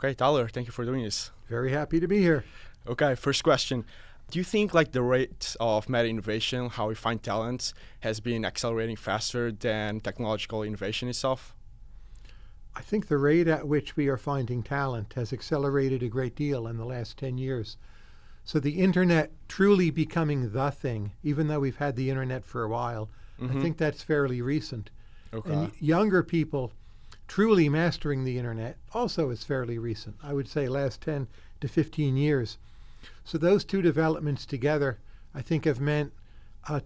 Okay, Tyler, thank you for doing this. Very happy to be here. Okay, first question. Do you think like the rate of meta innovation, how we find talent, has been accelerating faster than technological innovation itself? I think the rate at which we are finding talent has accelerated a great deal in the last 10 years. So the internet truly becoming the thing, even though we've had the internet for a while, I think that's fairly recent. Okay. And younger people truly mastering the internet also is fairly recent. I would say last 10 to 15 years. So those two developments together, I think, have meant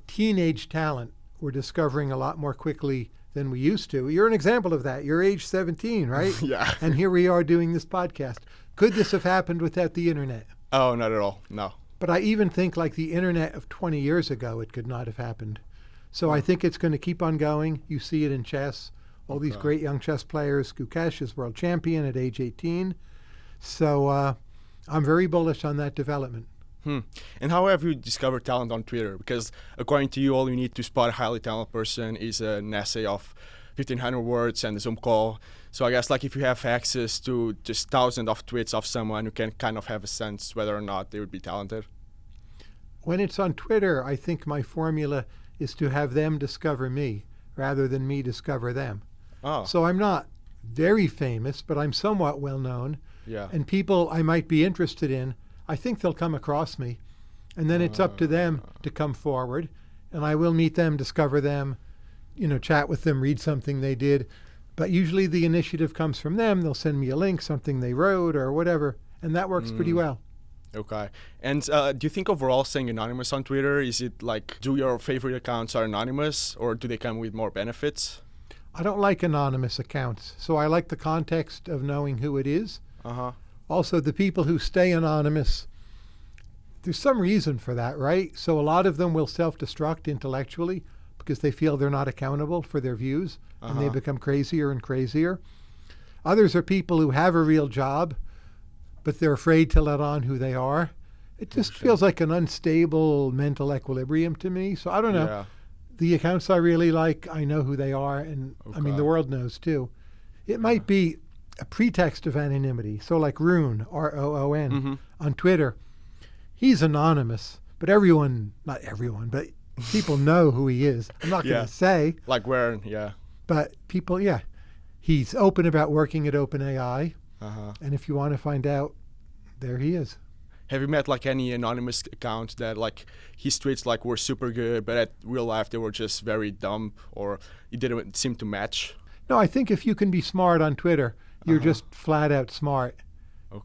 teenage talent we're discovering a lot more quickly than we used to. You're an example of that. You're age 17, right? Yeah. And here we are doing this podcast. Could this have happened without the internet? Oh, not at all. No. But I even think like the internet of 20 years ago, it could not have happened. So I think it's going to keep on going. You see it in chess. All these great young chess players. Gukesh is world champion at age 18. So I'm very bullish on that development. And how have you discovered talent on Twitter? Because according to you, all you need to spot a highly talented person is an essay of 1,500 words and a Zoom call. So I guess like if you have access to just thousands of tweets of someone, you can kind of have a sense whether or not they would be talented. When it's on Twitter, I think my formula is to have them discover me rather than me discover them. Oh. So I'm not very famous, but I'm somewhat well known. Yeah. And people I might be interested in, I think they'll come across me. And then it's up to them to come forward. And I will meet them, discover them, chat with them, read something they did. But usually the initiative comes from them. They'll send me a link, something they wrote or whatever. And that works pretty well. Okay. And do you think overall staying anonymous on Twitter, is it like, do your favorite accounts are anonymous or do they come with more benefits? I don't like anonymous accounts. So I like the context of knowing who it is. Also, the people who stay anonymous, there's some reason for that, right? So a lot of them will self-destruct intellectually because they feel they're not accountable for their views, and they become crazier and crazier. Others are people who have a real job, but they're afraid to let on who they are. It just feels like an unstable mental equilibrium to me. So I don't know. Yeah. The accounts I really like, I know who they are, and I mean, the world knows too. It might be a pretext of anonymity. So like Roon, R-O-O-N, on Twitter, he's anonymous, but not everyone, but people know who he is. I'm not going to say. Like where, But people, he's open about working at OpenAI. And if you want to find out, there he is. Have you met like any anonymous accounts that like his tweets like were super good, but at real life they were just very dumb or it didn't seem to match? No, I think if you can be smart on Twitter, you're just flat out smart,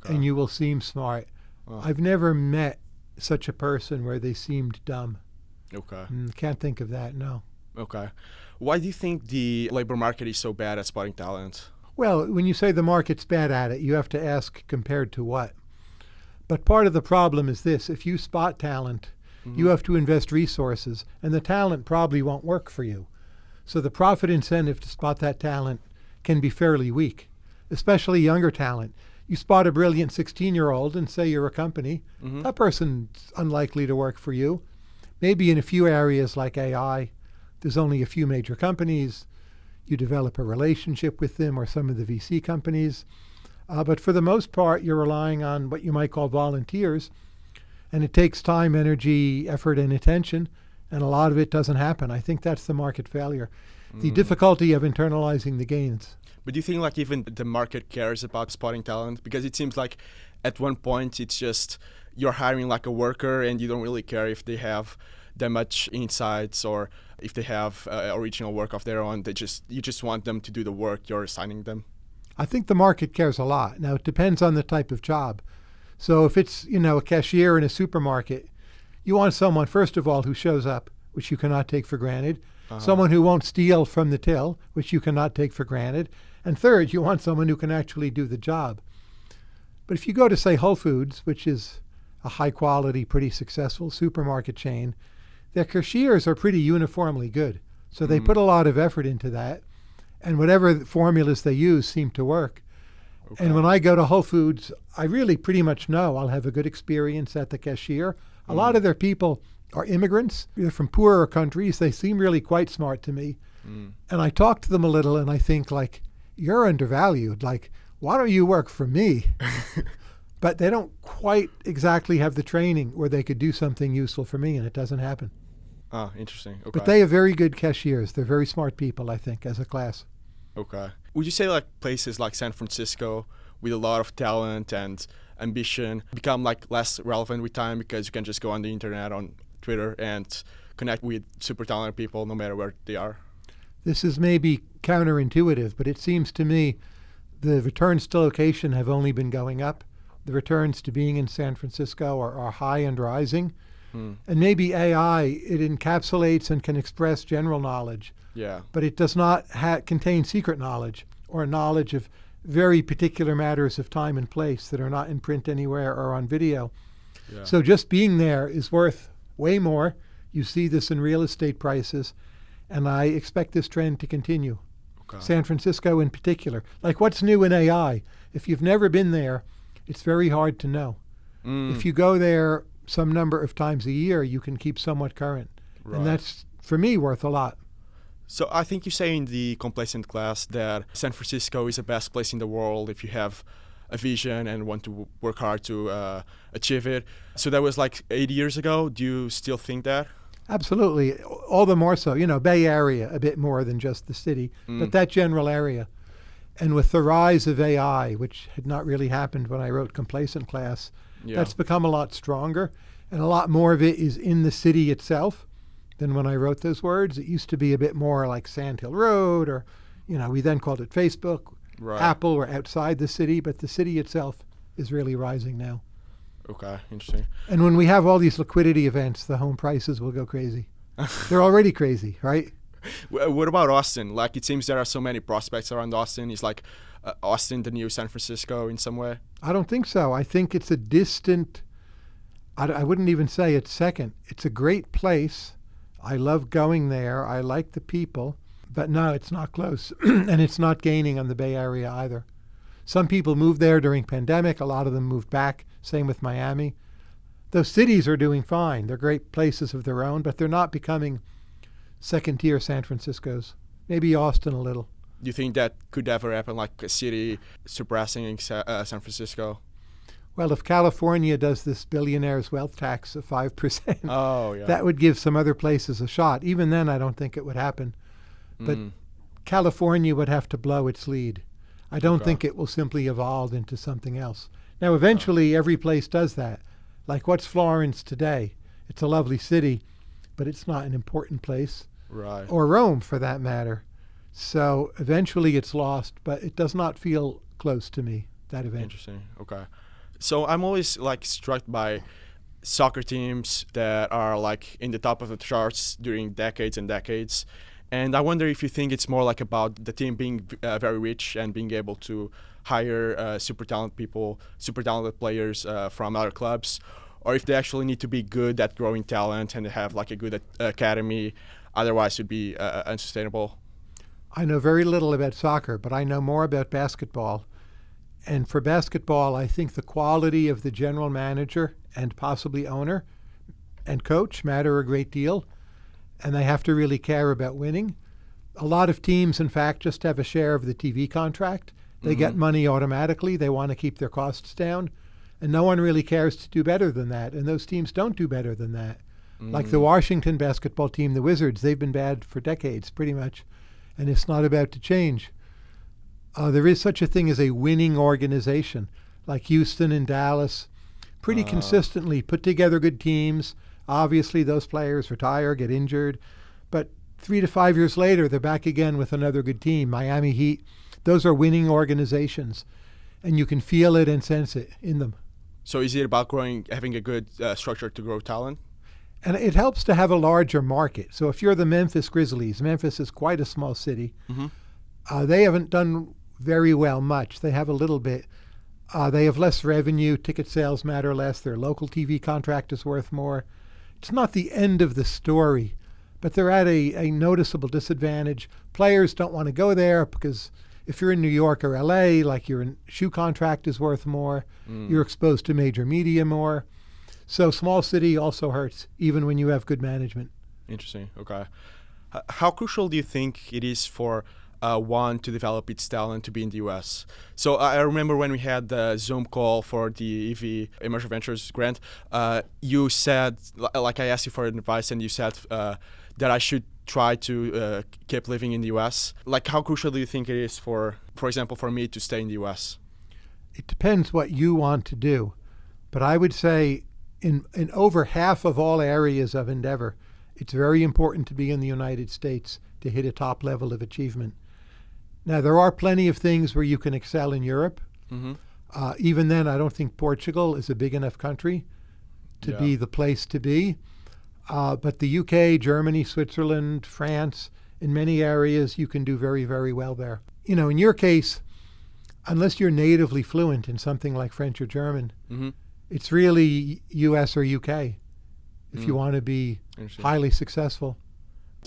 and you will seem smart. I've never met such a person where they seemed dumb. Okay. Can't think of that, no. Okay. Why do you think the labor market is so bad at spotting talent? Well, when you say the market's bad at it, you have to ask compared to what? But part of the problem is this. If you spot talent, you have to invest resources, and the talent probably won't work for you. So the profit incentive to spot that talent can be fairly weak, especially younger talent. You spot a brilliant 16-year-old and say you're a company, that person's unlikely to work for you. Maybe in a few areas like AI, there's only a few major companies. You develop a relationship with them or some of the VC companies. But for the most part, you're relying on what you might call volunteers. And it takes time, energy, effort, and attention. And a lot of it doesn't happen. I think that's the market failure. The difficulty of internalizing the gains. But do you think like even the market cares about spotting talent? Because it seems like at one point it's just you're hiring like a worker and you don't really care if they have that much insights or if they have original work of their own. You just want them to do the work you're assigning them. I think the market cares a lot. Now, it depends on the type of job. So if it's, a cashier in a supermarket, you want someone, first of all, who shows up, which you cannot take for granted. Someone who won't steal from the till, which you cannot take for granted. And third, you want someone who can actually do the job. But if you go to, say, Whole Foods, which is a high-quality, pretty successful supermarket chain, their cashiers are pretty uniformly good. So they put a lot of effort into that. And whatever formulas they use seem to work. And when I go to Whole Foods, I really pretty much know I'll have a good experience at the cashier. A lot of their people are immigrants. They're from poorer countries. They seem really quite smart to me. And I talk to them a little and I think like, you're undervalued. Like, why don't you work for me? But they don't quite exactly have the training where they could do something useful for me, and it doesn't happen. Oh, interesting. Okay. But they have very good cashiers. They're very smart people, I think, as a class. Okay. Would you say like places like San Francisco with a lot of talent and ambition become like less relevant with time because you can just go on the internet, on Twitter, and connect with super talented people no matter where they are? This is maybe counterintuitive, but it seems to me the returns to location have only been going up. The returns to being in San Francisco are high and rising. And maybe AI, it encapsulates and can express general knowledge, but it does not contain secret knowledge or knowledge of very particular matters of time and place that are not in print anywhere or on video. So just being there is worth way more. You see this in real estate prices, and I expect this trend to continue. San Francisco in particular. Like, what's new in AI? If you've never been there, it's very hard to know. If you go there some number of times a year, you can keep somewhat current. And that's, for me, worth a lot. So I think you say in the complacent class that San Francisco is the best place in the world if you have a vision and want to work hard to achieve it. So that was like 8 years ago. Do you still think that? Absolutely. All the more so. You know, Bay Area, a bit more than just the city, but that general area. And with the rise of AI, which had not really happened when I wrote Complacent Class, that's become a lot stronger. And a lot more of it is in the city itself than when I wrote those words. It used to be a bit more like Sand Hill Road, or, you know, we then called it Facebook. Apple were outside the city, but the city itself is really rising now. Okay, interesting. And when we have all these liquidity events, the home prices will go crazy. They're already crazy, right? What about Austin? Like, it seems there are so many prospects around Austin. Is like Austin the new San Francisco in some way? I don't think so. I think it's a distant, I wouldn't even say it's second. It's a great place. I love going there. I like the people. But no, it's not close. And it's not gaining on the Bay Area either. Some people moved there during pandemic. A lot of them moved back. Same with Miami. Those cities are doing fine. They're great places of their own, but they're not becoming second-tier San Franciscos. Maybe Austin a little. Do you think that could ever happen, like a city surpassing San Francisco? Well, if California does this billionaire's wealth tax of 5%, that would give some other places a shot. Even then, I don't think it would happen. But California would have to blow its lead. I don't think it will simply evolve into something else. Now, eventually, every place does that. Like, what's Florence today? It's a lovely city, but it's not an important place. Or Rome, for that matter. So eventually it's lost, but it does not feel close to me, that event. Interesting. Okay. So I'm always like struck by soccer teams that are like in the top of the charts during decades and decades. And I wonder if you think it's more like about the team being very rich and being able to hire super talented players from other clubs, or if they actually need to be good at growing talent and have like a good academy, otherwise it would be unsustainable. I know very little about soccer, but I know more about basketball. And for basketball, I think the quality of the general manager and possibly owner and coach matter a great deal. And they have to really care about winning. A lot of teams, in fact, just have a share of the TV contract. They get money automatically. They want to keep their costs down. And no one really cares to do better than that. And those teams don't do better than that. Like the Washington basketball team, the Wizards, they've been bad for decades, pretty much. And it's not about to change. There is such a thing as a winning organization, like Houston and Dallas, pretty consistently put together good teams. Obviously, those players retire, get injured. But 3 to 5 years later, they're back again with another good team. Miami Heat, those are winning organizations. And you can feel it and sense it in them. So is it about having a good structure to grow talent? And it helps to have a larger market. So if you're the Memphis Grizzlies, Memphis is quite a small city. They haven't done very well much. They have a little bit. They have less revenue. Ticket sales matter less. Their local TV contract is worth more. It's not the end of the story, but they're at a noticeable disadvantage. Players don't want to go there because if you're in New York or LA, like your shoe contract is worth more. You're exposed to major media more. So small city also hurts, even when you have good management. Interesting. Okay. How crucial do you think it is for want to develop its talent to be in the US. So I remember when we had the Zoom call for the EV Emerging Ventures grant, you said, like I asked you for advice, and you said that I should try to keep living in the US. Like, how crucial do you think it is for example, for me to stay in the US? It depends what you want to do. But I would say in over half of all areas of endeavor, it's very important to be in the United States to hit a top level of achievement. Now, there are plenty of things where you can excel in Europe. Mm-hmm. Even then, I don't think Portugal is a big enough country to be the place to be. But the UK, Germany, Switzerland, France, in many areas, you can do very, very well there. You know, in your case, unless you're natively fluent in something like French or German, Mm-hmm. it's really US or UK if you want to be highly successful.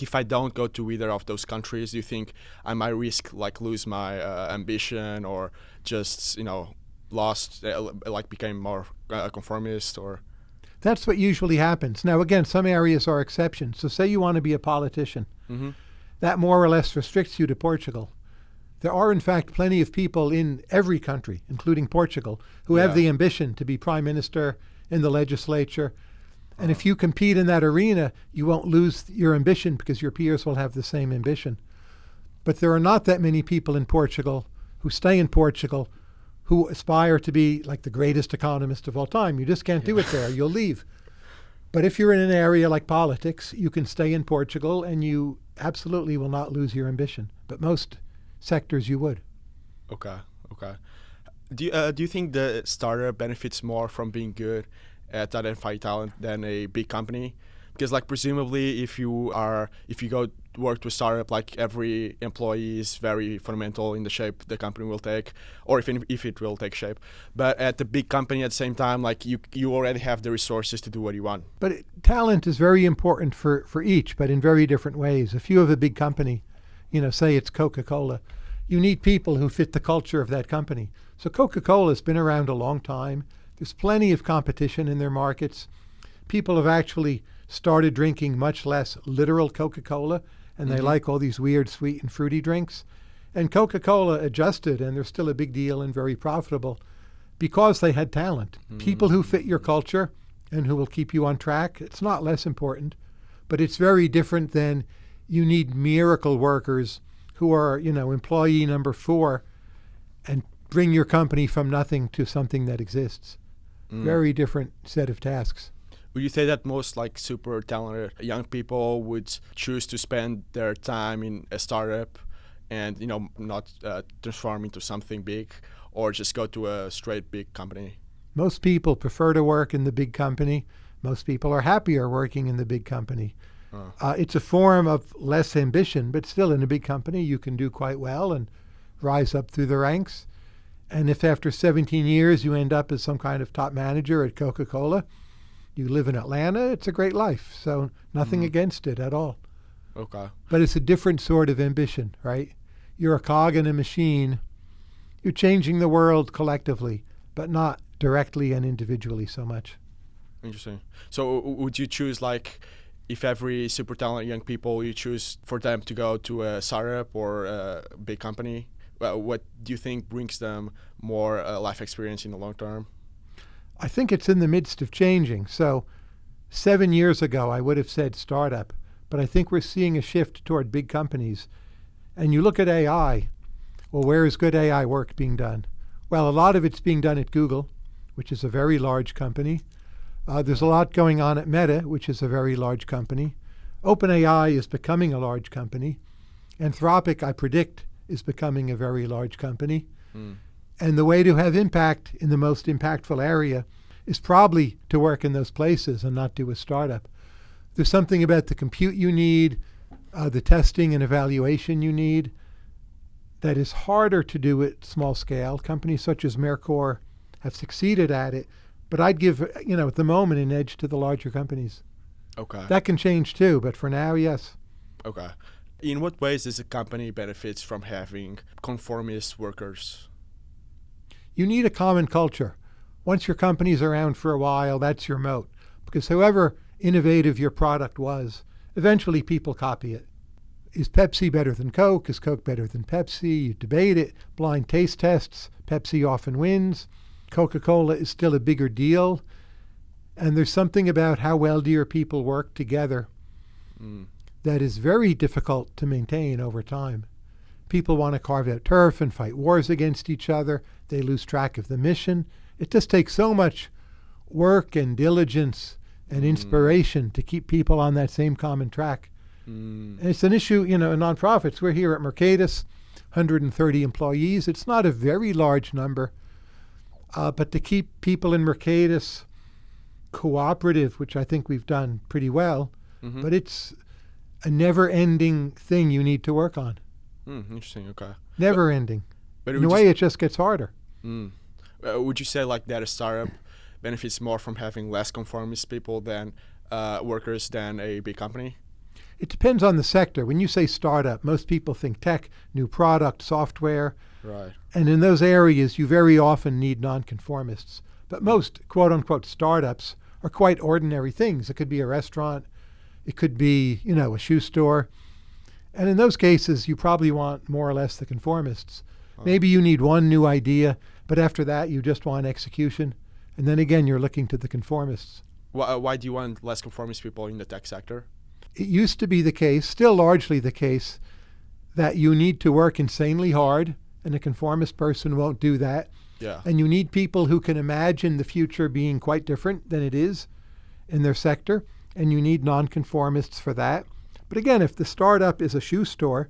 If I don't go to either of those countries, do you think I might risk like lose my ambition, or just lost, like became more conformist? Or That's what usually happens. Now, again, some areas are exceptions. So say you want to be a politician. Mm-hmm. That more or less restricts you to Portugal. There are, in fact, plenty of people in every country, including Portugal, who have the ambition to be prime minister in the legislature. And if you compete in that arena, you won't lose your ambition because your peers will have the same ambition. But there are not that many people in Portugal who stay in Portugal who aspire to be like the greatest economist of all time. You just can't do it there. You'll leave. But if you're in an area like politics, you can stay in Portugal and you absolutely will not lose your ambition. But most sectors you would. Okay. Do you think the startup benefits more from being good at identifying talent than a big company? Because like presumably if you go work to a startup, like every employee is very fundamental in the shape the company will take, or if it will take shape. But at the big company at the same time, like you already have the resources to do what you want. But talent is very important for each, but in very different ways. If you have a big company, say it's Coca-Cola, you need people who fit the culture of that company. So Coca-Cola has been around a long time. There's plenty of competition in their markets. People have actually started drinking much less literal Coca-Cola, and they like all these weird sweet and fruity drinks. And Coca-Cola adjusted, and they're still a big deal and very profitable because they had talent. People who fit your culture and who will keep you on track, it's not less important, but it's very different than you need miracle workers who are, employee number 4 and bring your company from nothing to something that exists. Very different set of tasks. Would you say that most like super talented young people would choose to spend their time in a startup and not transform into something big, or just go to a straight big company? Most people prefer to work in the big company. Most people are happier working in the big company. It's a form of less ambition, but still in a big company you can do quite well and rise up through the ranks. And if after 17 years you end up as some kind of top manager at Coca-Cola, you live in Atlanta, it's a great life. So nothing against it at all. Okay. But it's a different sort of ambition, right? You're a cog in a machine. You're changing the world collectively, but not directly and individually so much. Interesting. So would you choose, like, if every super talented young people, you choose for them to go to a startup or a big company? What do you think brings them more life experience in the long term? I think it's in the midst of changing. So 7 years ago, I would have said startup, but I think we're seeing a shift toward big companies. And you look at AI, well, where is good AI work being done? Well, a lot of it's being done at Google, which is a very large company. There's a lot going on at Meta, which is a very large company. OpenAI is becoming a large company. Anthropic, I predict, is becoming a very large company. And the way to have impact in the most impactful area is probably to work in those places and not do a startup. There's something about the compute you need, the testing and evaluation you need, that is harder to do at small scale. Companies such as Mercor have succeeded at it, but I'd give, at the moment, an edge to the larger companies. Okay. That can change too, but for now, yes. Okay. In what ways does a company benefits from having conformist workers? You need a common culture. Once your company's around for a while, that's your moat. Because however innovative your product was, eventually people copy it. Is Pepsi better than Coke? Is Coke better than Pepsi? You debate it. Blind taste tests. Pepsi often wins. Coca-Cola is still a bigger deal. And there's something about how well do your people work together that is very difficult to maintain over time. People want to carve out turf and fight wars against each other. They lose track of the mission. It just takes so much work and diligence and inspiration to keep people on that same common track. And it's an issue, in nonprofits. We're here at Mercatus, 130 employees. It's not a very large number, but to keep people in Mercatus cooperative, which I think we've done pretty well, but it's a never-ending thing you need to work on. Interesting, okay. Never ending. But in a way, it just gets harder. Would you say like that a startup benefits more from having less conformist people than workers than a big company? It depends on the sector. When you say startup, most people think tech, new product, software. Right. And in those areas, you very often need nonconformists. But most quote-unquote startups are quite ordinary things. It could be a restaurant. It could be, a shoe store. And in those cases, you probably want more or less the conformists. Maybe you need one new idea, but after that, you just want execution. And then again, you're looking to the conformists. Why do you want less conformist people in the tech sector? It used to be the case, still largely the case, that you need to work insanely hard, and a conformist person won't do that. Yeah. And you need people who can imagine the future being quite different than it is in their sector, and you need nonconformists for that. But again, if the startup is a shoe store,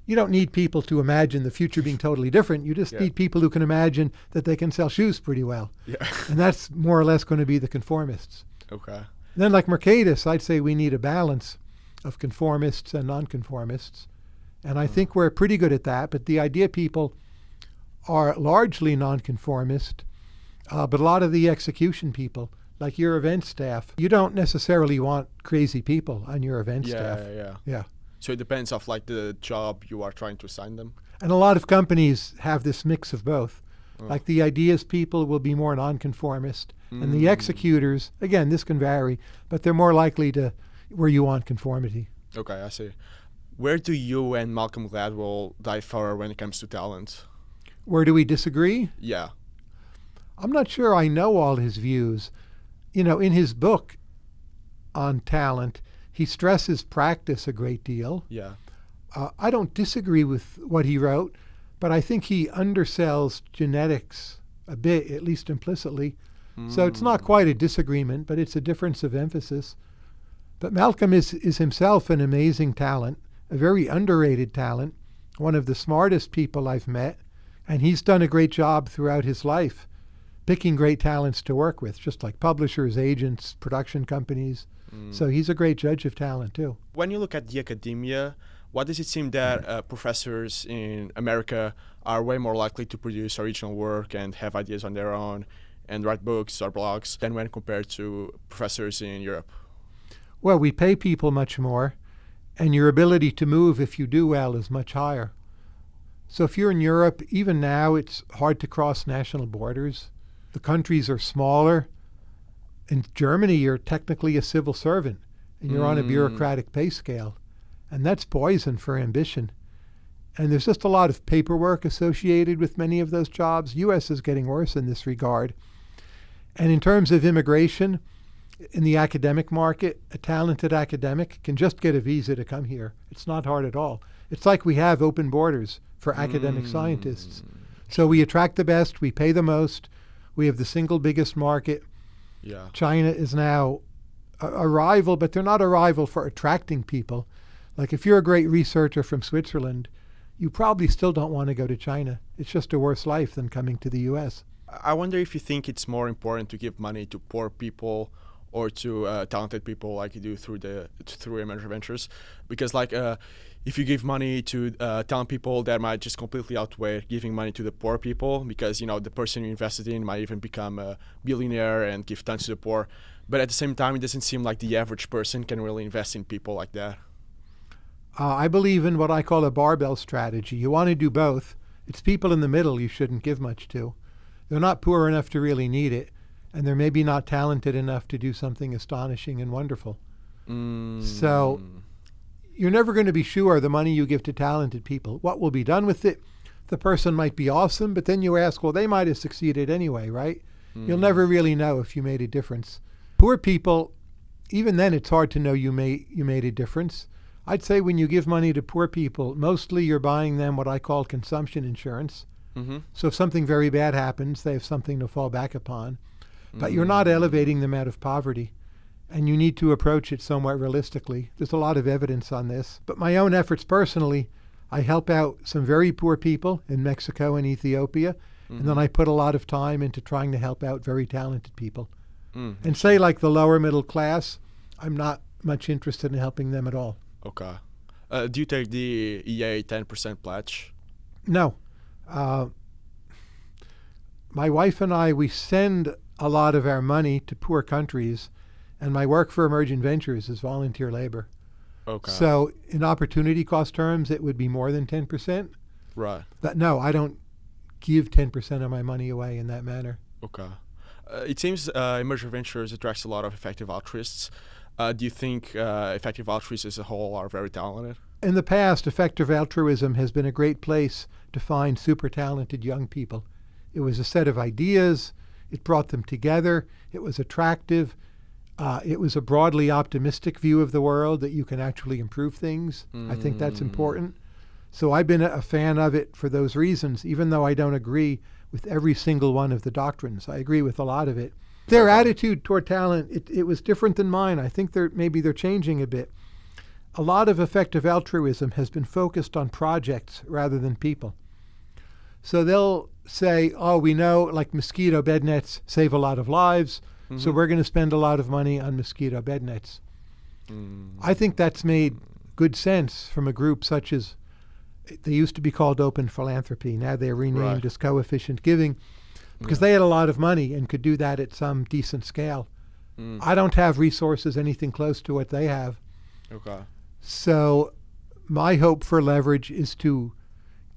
you don't need people to imagine the future being totally different. You just need people who can imagine that they can sell shoes pretty well. Yeah. And that's more or less going to be the conformists. Okay. Then like Mercatus, I'd say we need a balance of conformists and nonconformists. And I think we're pretty good at that. But the idea people are largely nonconformist. But a lot of the execution people, like your event staff, you don't necessarily want crazy people on your event staff. Yeah. So it depends of like the job you are trying to assign them. And a lot of companies have this mix of both. Like the ideas people will be more nonconformist, and the executors, again, this can vary, but they're more likely to where you want conformity. Okay, I see. Where do you and Malcolm Gladwell differ when it comes to talent? Where do we disagree? Yeah. I'm not sure I know all his views. In his book on talent, he stresses practice a great deal. Yeah. I don't disagree with what he wrote, but I think he undersells genetics a bit, at least implicitly. So it's not quite a disagreement, but it's a difference of emphasis. But Malcolm is himself an amazing talent, a very underrated talent, one of the smartest people I've met, and he's done a great job throughout his life picking great talents to work with, just like publishers, agents, production companies. So he's a great judge of talent too. When you look at the academia, why does it seem that professors in America are way more likely to produce original work and have ideas on their own and write books or blogs than when compared to professors in Europe? Well, we pay people much more, and your ability to move if you do well is much higher. So if you're in Europe, even now, it's hard to cross national borders. The countries are smaller. In Germany, you're technically a civil servant, and you're on a bureaucratic pay scale. And that's poison for ambition. And there's just a lot of paperwork associated with many of those jobs. U.S. is getting worse in this regard. And in terms of immigration, in the academic market, a talented academic can just get a visa to come here. It's not hard at all. It's like we have open borders for academic scientists. So we attract the best, we pay the most, we have the single biggest market. Yeah. China is now a rival, but they're not a rival for attracting people. Like if you're a great researcher from Switzerland, you probably still don't want to go to China. It's just a worse life than coming to the U.S. I wonder if you think it's more important to give money to poor people or to talented people like you do through emergent ventures, because like if you give money to talent people, that might just completely outweigh giving money to the poor people, because the person you invested in might even become a billionaire and give tons to the poor. But at the same time, it doesn't seem like the average person can really invest in people like that. I believe in what I call a barbell strategy. You want to do both. It's people in the middle you shouldn't give much to. They're not poor enough to really need it, and they're maybe not talented enough to do something astonishing and wonderful. So you're never going to be sure the money you give to talented people, what will be done with it. The person might be awesome, but then you ask, well, they might have succeeded anyway, right? You'll never really know if you made a difference. Poor people, even then it's hard to know you made a difference. I'd say when you give money to poor people, mostly you're buying them what I call consumption insurance. So if something very bad happens, they have something to fall back upon. But you're not elevating them out of poverty. And you need to approach it somewhat realistically. There's a lot of evidence on this. But my own efforts personally, I help out some very poor people in Mexico and Ethiopia. And then I put a lot of time into trying to help out very talented people. And say like the lower middle class, I'm not much interested in helping them at all. Okay. Do you take the EA 10% pledge? No. My wife and I, we send a lot of our money to poor countries, and my work for Emergent Ventures is volunteer labor. Okay. So in opportunity cost terms, it would be more than 10%. Right. But no, I don't give 10% of my money away in that manner. Okay. It seems Emergent Ventures attracts a lot of effective altruists. Do you think effective altruists as a whole are very talented? In the past, effective altruism has been a great place to find super talented young people. It was a set of ideas. It brought them together. It was attractive. It was a broadly optimistic view of the world that you can actually improve things. I think that's important. So I've been a fan of it for those reasons, even though I don't agree with every single one of the doctrines. I agree with a lot of it. Their attitude toward talent, it was different than mine. I think maybe they're changing a bit. A lot of effective altruism has been focused on projects rather than people. So they'll say, oh, we know like mosquito bed nets save a lot of lives, so we're going to spend a lot of money on mosquito bed nets. I think that's made good sense from a group such as, they used to be called Open Philanthropy. Now they're renamed as Coefficient Giving because they had a lot of money and could do that at some decent scale. I don't have resources anything close to what they have. Okay. So my hope for leverage is to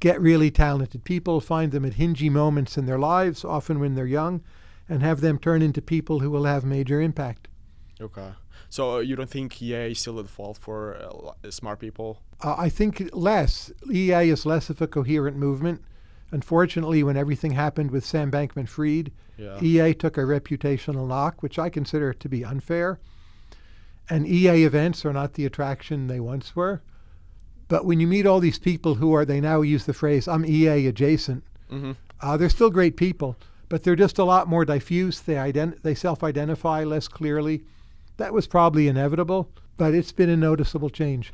get really talented people, find them at hingy moments in their lives, often when they're young, and have them turn into people who will have major impact. Okay. So you don't think EA is still at fault for smart people? I think less. EA is less of a coherent movement. Unfortunately, when everything happened with Sam Bankman-Fried, EA took a reputational knock, which I consider to be unfair. And EA events are not the attraction they once were. But when you meet all these people they now use the phrase, I'm EA adjacent, they're still great people, but they're just a lot more diffuse. They self-identify less clearly. That was probably inevitable, but it's been a noticeable change.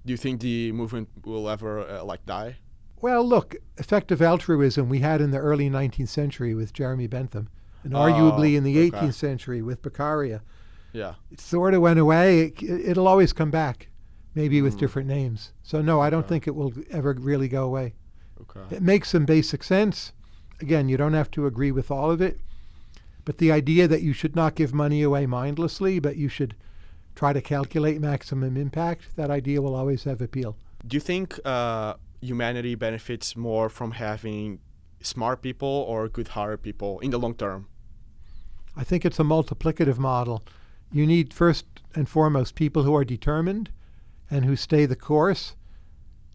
Do you think the movement will ever die? Well, look, effective altruism we had in the early 19th century with Jeremy Bentham, and arguably in the 18th century with Beccaria. Yeah. It sort of went away. It'll always come back, maybe with different names. So no, I don't think it will ever really go away. Okay. It makes some basic sense. Again, you don't have to agree with all of it. But the idea that you should not give money away mindlessly, but you should try to calculate maximum impact, that idea will always have appeal. Do you think humanity benefits more from having smart people or good-hearted people in the long term? I think it's a multiplicative model. You need first and foremost people who are determined and who stay the course,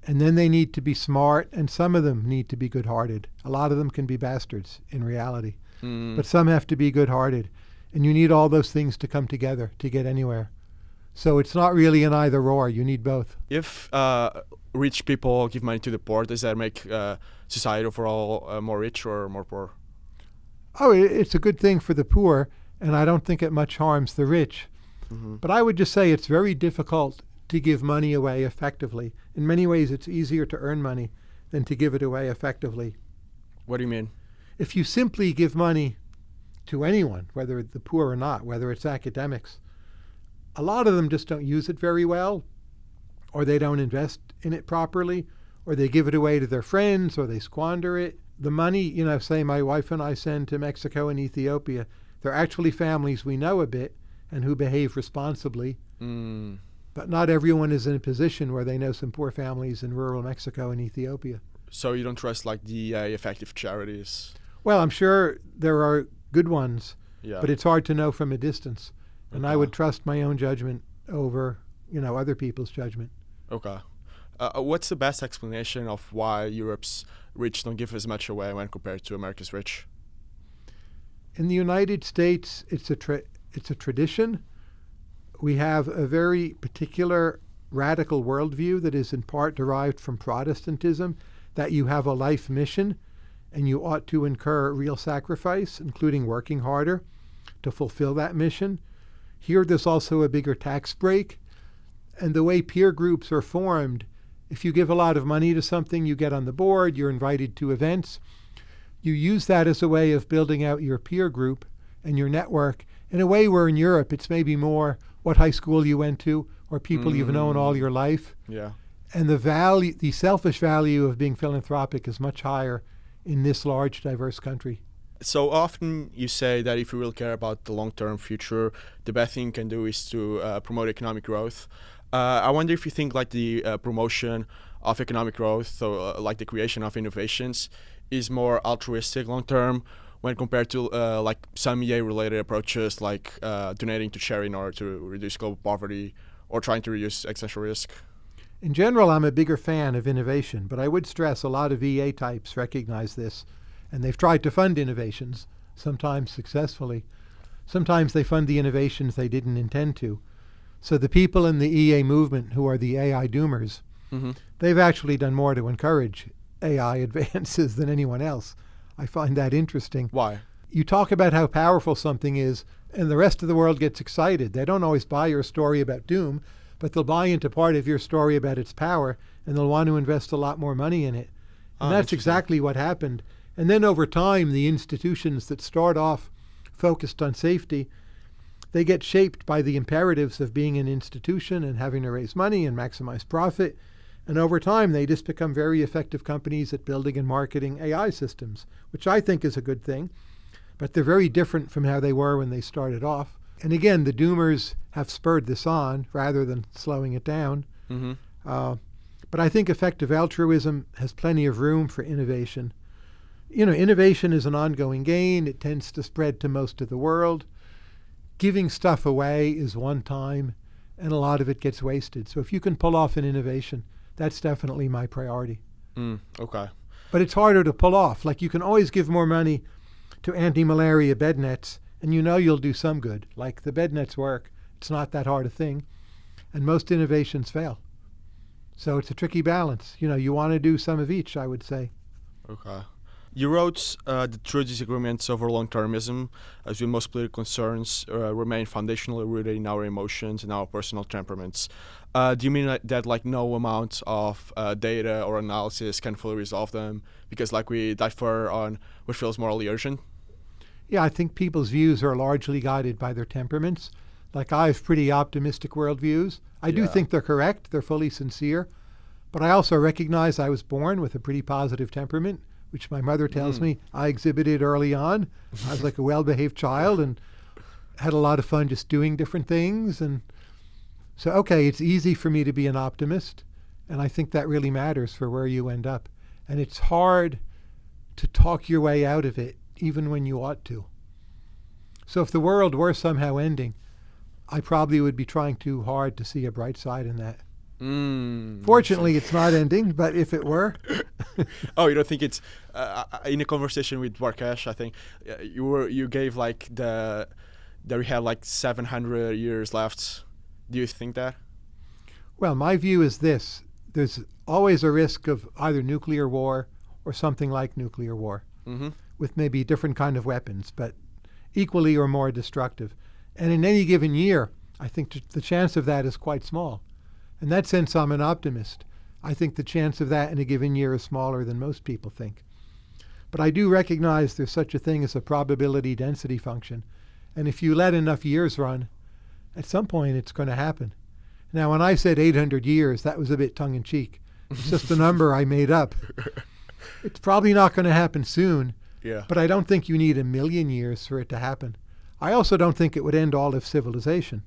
and then they need to be smart, and some of them need to be good-hearted. A lot of them can be bastards in reality, but some have to be good-hearted, and you need all those things to come together to get anywhere. So it's not really an either-or. You need both. If rich people give money to the poor, does that make society overall more rich or more poor? Oh, it's a good thing for the poor, and I don't think it much harms the rich. But I would just say it's very difficult to give money away effectively. In many ways, it's easier to earn money than to give it away effectively. What do you mean? If you simply give money to anyone, whether the poor or not, whether it's academics, a lot of them just don't use it very well, or they don't invest in it properly, or they give it away to their friends, or they squander it. The money, say my wife and I send to Mexico and Ethiopia, they're actually families we know a bit and who behave responsibly. But not everyone is in a position where they know some poor families in rural Mexico and Ethiopia. So you don't trust the effective charities? Well, I'm sure there are good ones, Yeah. but it's hard to know from a distance. And I would trust my own judgment over, other people's judgment. Okay. What's the best explanation of why Europe's rich don't give as much away when compared to America's rich? In the United States, it's a tradition. We have a very particular radical worldview that is in part derived from Protestantism, that you have a life mission and you ought to incur real sacrifice, including working harder to fulfill that mission. Here, there's also a bigger tax break. And the way peer groups are formed, if you give a lot of money to something, you get on the board, you're invited to events. You use that as a way of building out your peer group and your network in a way where in Europe it's maybe more what high school you went to or people you've known all your life. Yeah. And the selfish value of being philanthropic is much higher in this large, diverse country. So often you say that if you really care about the long-term future, the best thing you can do is to promote economic growth. I wonder if you think like the promotion of economic growth, so like the creation of innovations, is more altruistic long-term when compared to like some EA-related approaches like donating to charity in order to reduce global poverty or trying to reduce existential risk. In general, I'm a bigger fan of innovation, but I would stress a lot of EA types recognize this, and they've tried to fund innovations, sometimes successfully. Sometimes they fund the innovations they didn't intend to. So the people in the EA movement who are the AI doomers, they've actually done more to encourage AI advances than anyone else. I find that interesting. Why? You talk about how powerful something is, and the rest of the world gets excited. They don't always buy your story about doom, but they'll buy into part of your story about its power, and they'll want to invest a lot more money in it. And that's exactly what happened. And then over time, the institutions that start off focused on safety, they get shaped by the imperatives of being an institution and having to raise money and maximize profit. And over time, they just become very effective companies at building and marketing AI systems, which I think is a good thing. But they're very different from how they were when they started off. And again, the doomers have spurred this on rather than slowing it down. But I think effective altruism has plenty of room for innovation. You know, innovation is an ongoing gain. It tends to spread to most of the world. Giving stuff away is one time, and a lot of it gets wasted. So if you can pull off an innovation, that's definitely my priority. Okay. But it's harder to pull off. Like you can always give more money to anti-malaria bed nets, and you know you'll do some good. Like the bed nets work. It's not that hard a thing. And most innovations fail. So it's a tricky balance. You know, you want to do some of each, I would say. Okay. You wrote the true disagreements over long-termism, as with most political concerns, remain foundationally rooted in our emotions and our personal temperaments. Do you mean that like no amount of data or analysis can fully resolve them because like we differ on what feels morally urgent? Yeah, I think people's views are largely guided by their temperaments. Like I have pretty optimistic worldviews. I do think they're correct. They're fully sincere. But I also recognize I was born with a pretty positive temperament, which my mother tells me I exhibited early on. I was like a well-behaved child and had a lot of fun just doing different things. And so, okay, it's easy for me to be an optimist. And I think that really matters for where you end up. And it's hard to talk your way out of it, even when you ought to. So if the world were somehow ending, I probably would be trying too hard to see a bright side in that. Fortunately, it's not ending, but if it were. Oh, you don't think it's in a conversation with Barkesh, I think you gave like that we have like 700 years left. Do you think that? Well, my view is this. There's always a risk of either nuclear war or something like nuclear war with maybe different kind of weapons, but equally or more destructive. And in any given year, I think the chance of that is quite small. In that sense, I'm an optimist. I think the chance of that in a given year is smaller than most people think. But I do recognize there's such a thing as a probability density function. And if you let enough years run, at some point it's going to happen. Now, when I said 800 years, that was a bit tongue-in-cheek. It's just a number I made up. It's probably not going to happen soon, but I don't think you need 1 million years for it to happen. I also don't think it would end all of civilization.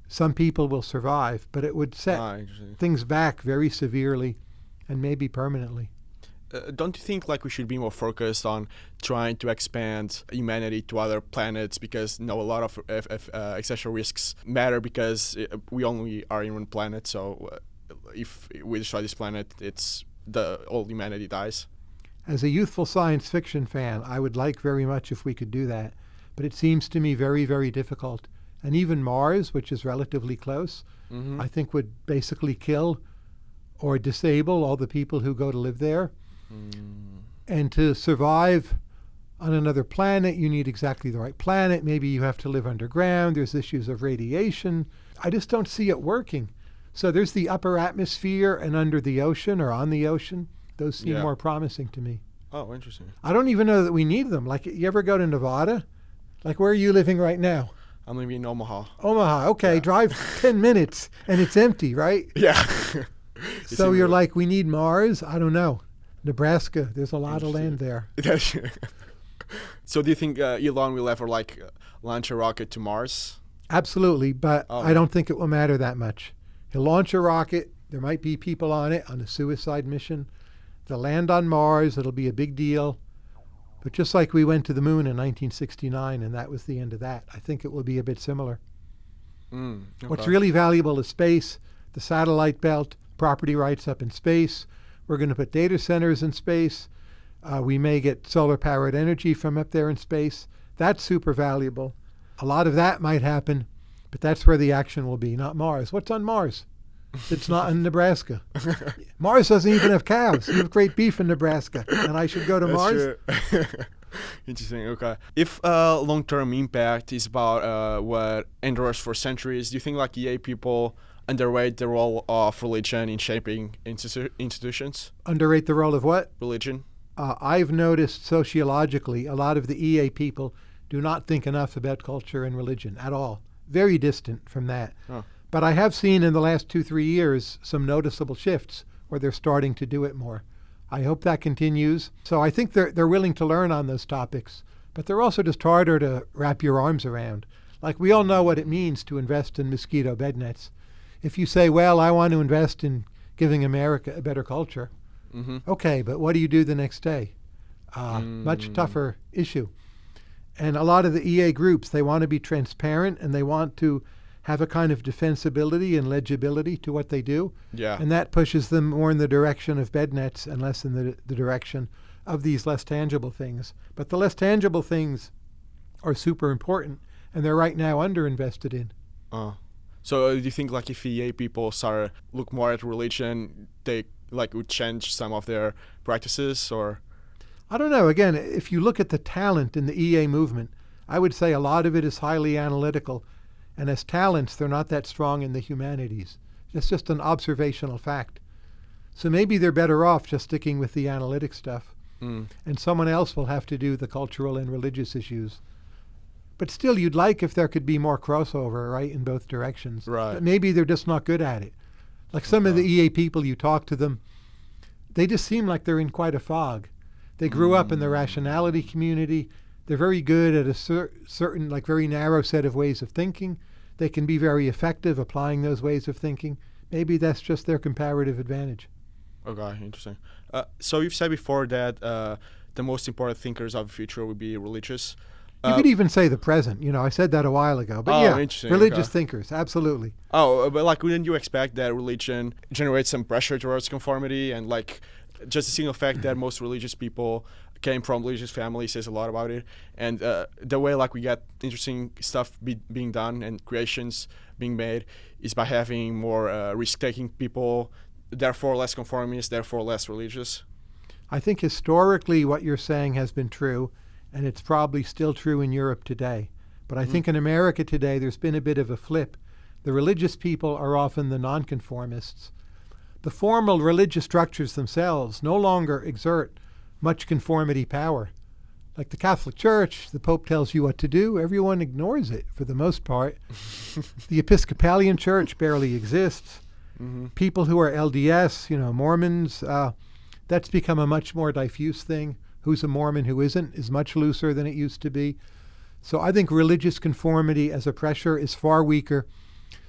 Some people will survive, but it would set things back very severely and maybe permanently. Don't you think like we should be more focused on trying to expand humanity to other planets because a lot of existential risks matter because we only are in one planet, so if we destroy this planet, it's all humanity dies? As a youthful science fiction fan, I would like very much if we could do that. But it seems to me very, very difficult. And even Mars, which is relatively close, I think would basically kill or disable all the people who go to live there. And to survive on another planet, you need exactly the right planet. Maybe you have to live underground. There's issues of radiation. I just don't see it working. So there's the upper atmosphere and under the ocean or on the ocean. Those seem more promising to me. Oh, interesting. I don't even know that we need them. Like, you ever go to Nevada? Like, where are you living right now? I'm living in Omaha. Omaha, okay. Drive 10 minutes and it's empty, right? Yeah. So you're like, we need Mars? I don't know. Nebraska, there's a lot of land there. So do you think Elon will ever launch a rocket to Mars? Absolutely, but I don't think it will matter that much. He'll launch a rocket. There might be people on it on a suicide mission. They'll land on Mars. It'll be a big deal. But just like we went to the moon in 1969, and that was the end of that, I think it will be a bit similar. Okay. What's really valuable is space, the satellite belt, property rights up in space. We're going to put data centers in space. We may get solar-powered energy from up there in space. That's super valuable. A lot of that might happen, but that's where the action will be, not Mars. What's on Mars? It's not in Nebraska. Mars doesn't even have cows. You have great beef in Nebraska, and I should go to Mars? True. Interesting, okay. If long-term impact is about what endures for centuries, do you think EA people underrate the role of religion in shaping institutions? Underrate the role of what? Religion. I've noticed sociologically a lot of the EA people do not think enough about culture and religion at all. Very distant from that. Oh. But I have seen in the last 2-3 years some noticeable shifts where they're starting to do it more. I hope that continues. So I think they're willing to learn on those topics, but they're also just harder to wrap your arms around. Like, we all know what it means to invest in mosquito bed nets. If you say, well, I want to invest in giving America a better culture, okay, but what do you do the next day? Much tougher issue. And a lot of the EA groups, they want to be transparent and they want to have a kind of defensibility and legibility to what they do. Yeah. And that pushes them more in the direction of bed nets and less in the direction of these less tangible things. But the less tangible things are super important, and they're right now underinvested in. So do you think if EA people start look more at religion, they would change some of their practices, or? I don't know. Again, if you look at the talent in the EA movement, I would say a lot of it is highly analytical. And as talents, they're not that strong in the humanities. It's just an observational fact. So maybe they're better off just sticking with the analytic stuff. And someone else will have to do the cultural and religious issues. But still, you'd like if there could be more crossover, right, in both directions. Right. But maybe they're just not good at it. Like some of the EA people, you talk to them, they just seem like they're in quite a fog. They grew up in the rationality community. They're very good at a certain, very narrow set of ways of thinking. They can be very effective applying those ways of thinking. Maybe that's just their comparative advantage. Okay, interesting. So you've said before that the most important thinkers of the future would be religious. You could even say the present. I said that a while ago. But religious thinkers, absolutely. Oh, but wouldn't you expect that religion generates some pressure towards conformity, and just the single fact that most religious people came from religious families says a lot about it, and the way we get interesting stuff being done and creations being made is by having more risk-taking people, therefore less conformist, therefore less religious. I think historically what you're saying has been true, and it's probably still true in Europe today. But I think in America today there's been a bit of a flip. The religious people are often the nonconformists. The formal religious structures themselves no longer exert much conformity power. Like the Catholic Church, the Pope tells you what to do. Everyone ignores it for the most part. The Episcopalian Church barely exists. People who are LDS, Mormons, that's become a much more diffuse thing. Who's a Mormon, who isn't, is much looser than it used to be. So I think religious conformity as a pressure is far weaker.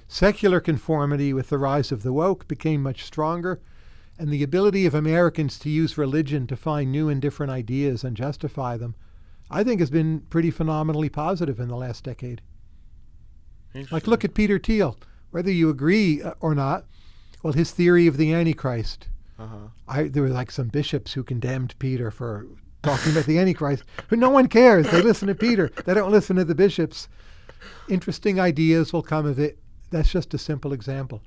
Secular conformity with the rise of the woke became much stronger. And the ability of Americans to use religion to find new and different ideas and justify them, I think has been pretty phenomenally positive in the last decade. Look at Peter Thiel. Whether you agree or not, Well, his theory of the Antichrist. Uh-huh. There were like some bishops who condemned Peter for talking about the Antichrist. Who no one cares. They listen to Peter. They don't listen to the bishops. Interesting ideas will come of it. That's just a simple example.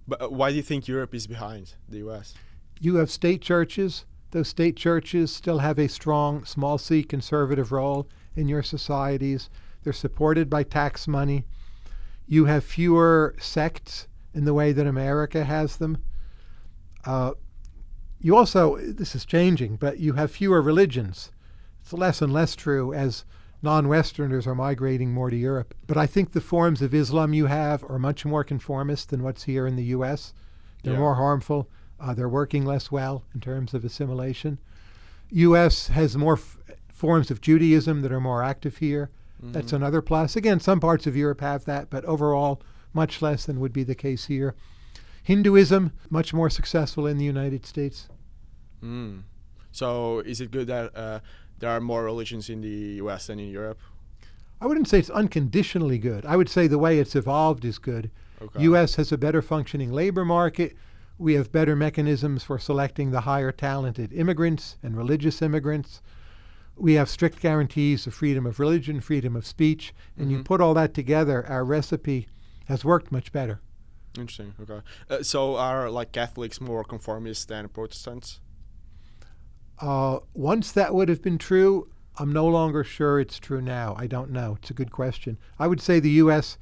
But why do you think Europe is behind the U.S.? You have state churches. Those state churches still have a strong, small c conservative role in your societies. They're supported by tax money. You have fewer sects in the way that America has them. You also, this is changing, but you have fewer religions. It's less and less true as non-Westerners are migrating more to Europe. But I think the forms of Islam you have are much more conformist than what's here in the U.S. They're more harmful. They're working less well in terms of assimilation. U.S. has more forms of Judaism that are more active here. Mm-hmm. That's another plus. Again, some parts of Europe have that, but overall, much less than would be the case here. Hinduism, much more successful in the United States. Mm. So is it good that there are more religions in the U.S. than in Europe? I wouldn't say it's unconditionally good. I would say the way it's evolved is good. Okay. U.S. has a better functioning labor market. We have better mechanisms for selecting the higher talented immigrants and religious immigrants. We have strict guarantees of freedom of religion, freedom of speech, and you put all that together, our recipe has worked much better. Interesting. Okay. So are like Catholics more conformist than Protestants? Once that would have been true, I'm no longer sure it's true now. I don't know. It's a good question. I would say the U.S.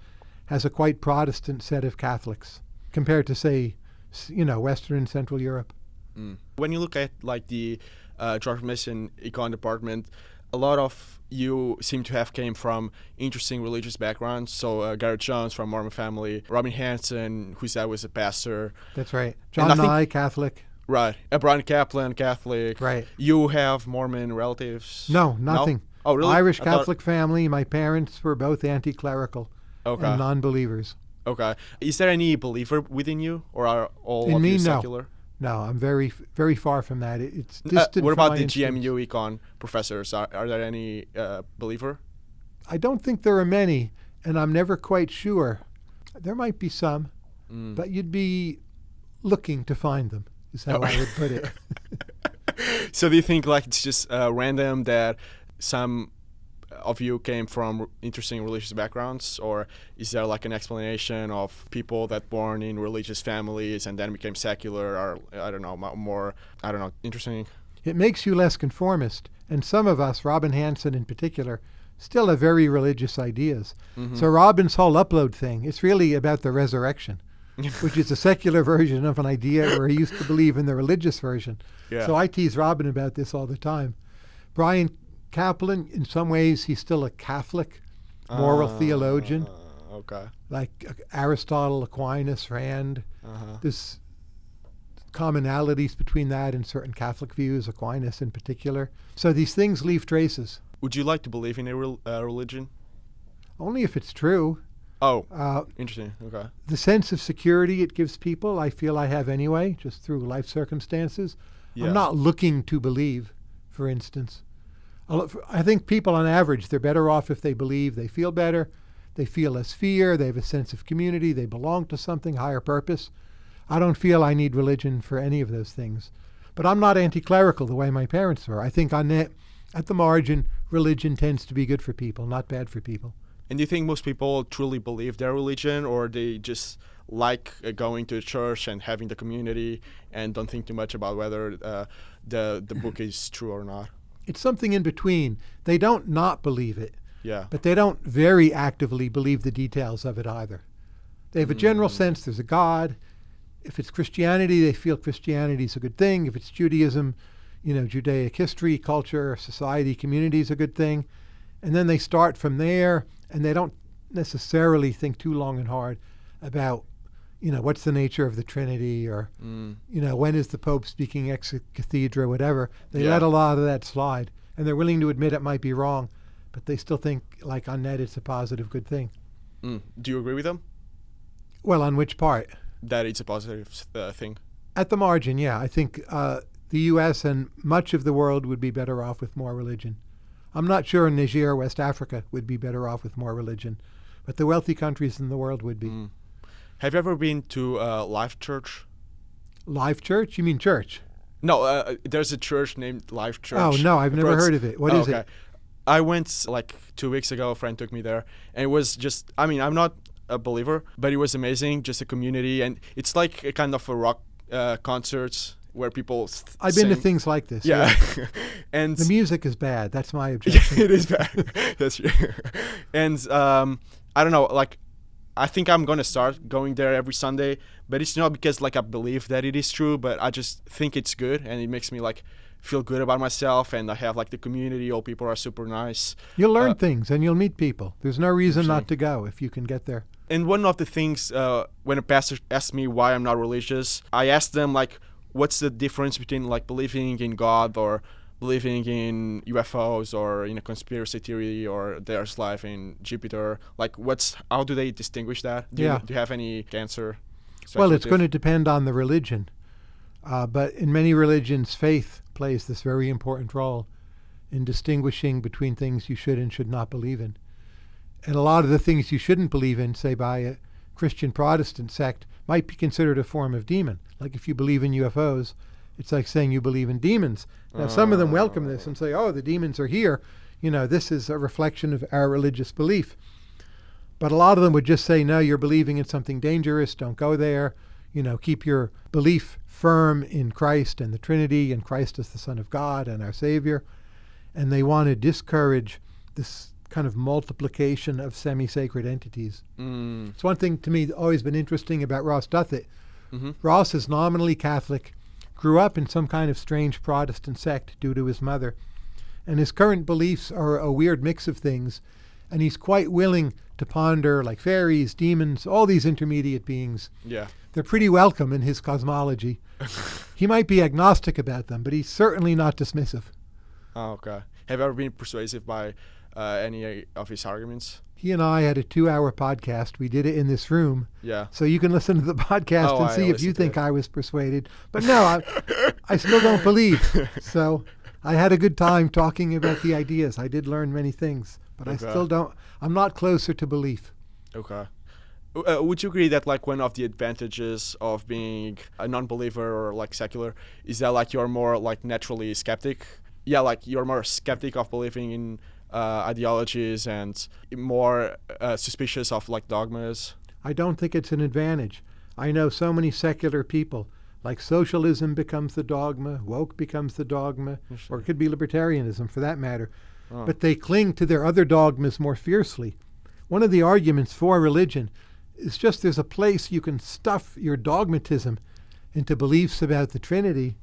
has a quite Protestant set of Catholics compared to, say, Western and Central Europe. Mm. When you look at like the George Mason Econ department, a lot of you seem to have came from interesting religious backgrounds. So Garrett Jones from Mormon family, Robin Hanson, whose dad was a pastor. That's right. John Nye, Catholic. Right. Brian Kaplan, Catholic. Right. You have Mormon relatives? No, nothing. No? Oh, really? Irish Catholic family. My parents were both anti-clerical and non-believers. Okay. Is there any believer within you, or are all in of me, you secular? No, I'm very, very far from that. It's distant. What from about my the instincts. GMU Econ professors? Are there any believer? I don't think there are many, and I'm never quite sure. There might be some, but you'd be looking to find them, is how I would put it. So do you think like it's just random that some of you came from interesting religious backgrounds, or is there like an explanation of people that born in religious families and then became secular, or I don't know, more, I don't know, interesting? It makes you less conformist, and some of us, Robin Hanson in particular, still have very religious ideas. So Robin's whole upload thing, it's really about the resurrection, which is a secular version of an idea where he used to believe in the religious version. Yeah. So I tease Robin about this all the time. Brian Kaplan, in some ways, he's still a Catholic moral theologian. Okay. Like Aristotle, Aquinas, Rand. There's commonalities between that and certain Catholic views, Aquinas in particular. So these things leave traces. Would you like to believe in a religion? Only if it's true. Oh, interesting. Okay. The sense of security it gives people, I feel I have anyway, just through life circumstances. Yeah. I'm not looking to believe, for instance. I think people on average, they're better off if they believe. They feel better. They feel less fear. They have a sense of community. They belong to something, higher purpose. I don't feel I need religion for any of those things. But I'm not anti-clerical the way my parents were. I think on that, at the margin, religion tends to be good for people, not bad for people. And do you think most people truly believe their religion, or they just like going to church and having the community and don't think too much about whether the book is true or not? It's something in between. They don't not believe it, Yeah. but they don't very actively believe the details of it either. They have a general sense there's a God. If it's Christianity, they feel Christianity is a good thing. If it's Judaism, Judaic history, culture, society, community is a good thing. And then they start from there, and they don't necessarily think too long and hard about, what's the nature of the Trinity, or, when is the Pope speaking ex cathedra, whatever. They let a lot of that slide, and they're willing to admit it might be wrong, but they still think, like on net, it's a positive, good thing. Do you agree with them? Well, on which part? That it's a positive thing? At the margin, yeah. I think the U.S. and much of the world would be better off with more religion. I'm not sure Niger or West Africa would be better off with more religion, but the wealthy countries in the world would be. Have you ever been to Life Church? Live church? You mean church? No, there's a church named Life Church. Oh, no, I've never heard of it. What is it? I went like 2 weeks ago. A friend took me there, and it was just, I mean, I'm not a believer, but it was amazing, just a community, and it's like a kind of a rock concerts where people I've been to sing. things like this. Yeah. And the music is bad. That's my objection. it is bad. That's true. And I don't know, like, I think I'm going to start going there every Sunday, but it's not because like I believe that it is true, but I just think it's good, and it makes me like feel good about myself, and I have like the community. All people are super nice. You'll learn things and you'll meet people. There's no reason not to go if you can get there. And one of the things, when a pastor asked me why I'm not religious, I asked them like, what's the difference between like believing in God or believing in UFOs or in a conspiracy theory or there's life in Jupiter? Like, how do they distinguish that? Do you have any answer? Well, it's going to depend on the religion. But in many religions, faith plays this very important role in distinguishing between things you should and should not believe in. And a lot of the things you shouldn't believe in, say by a Christian Protestant sect, might be considered a form of demon. Like if you believe in UFOs, it's like saying you believe in demons. Now, some of them welcome this and say, oh, the demons are here. You know, this is a reflection of our religious belief. But a lot of them would just say, no, you're believing in something dangerous. Don't go there. You know, keep your belief firm in Christ and the Trinity and Christ as the Son of God and our Savior. And they want to discourage this kind of multiplication of semi-sacred entities. It's one thing to me that's always been interesting about Ross Douthat. Ross is nominally Catholic, grew up in some kind of strange Protestant sect due to his mother, and his current beliefs are a weird mix of things, and he's quite willing to ponder like fairies, demons, all these intermediate beings. Yeah. They're pretty welcome in his cosmology. He might be agnostic about them, but he's certainly not dismissive. Oh, okay. Have you ever been persuasive by any of his arguments? He and I had a 2-hour podcast. We did it in this room. Yeah. So you can listen to the podcast and see if you think I was persuaded. But no, I still don't believe. So I had a good time talking about the ideas. I did learn many things, but I still don't. I'm not closer to belief. Okay. Would you agree that like one of the advantages of being a non-believer or like secular is that like you're more like naturally skeptic? Yeah, like you're more skeptic of believing in ideologies and more suspicious of like dogmas? I don't think it's an advantage. I know so many secular people, like socialism becomes the dogma, woke becomes the dogma, or it could be libertarianism for that matter. But they cling to their other dogmas more fiercely. One of the arguments for religion is just there's a place you can stuff your dogmatism into beliefs about the Trinity,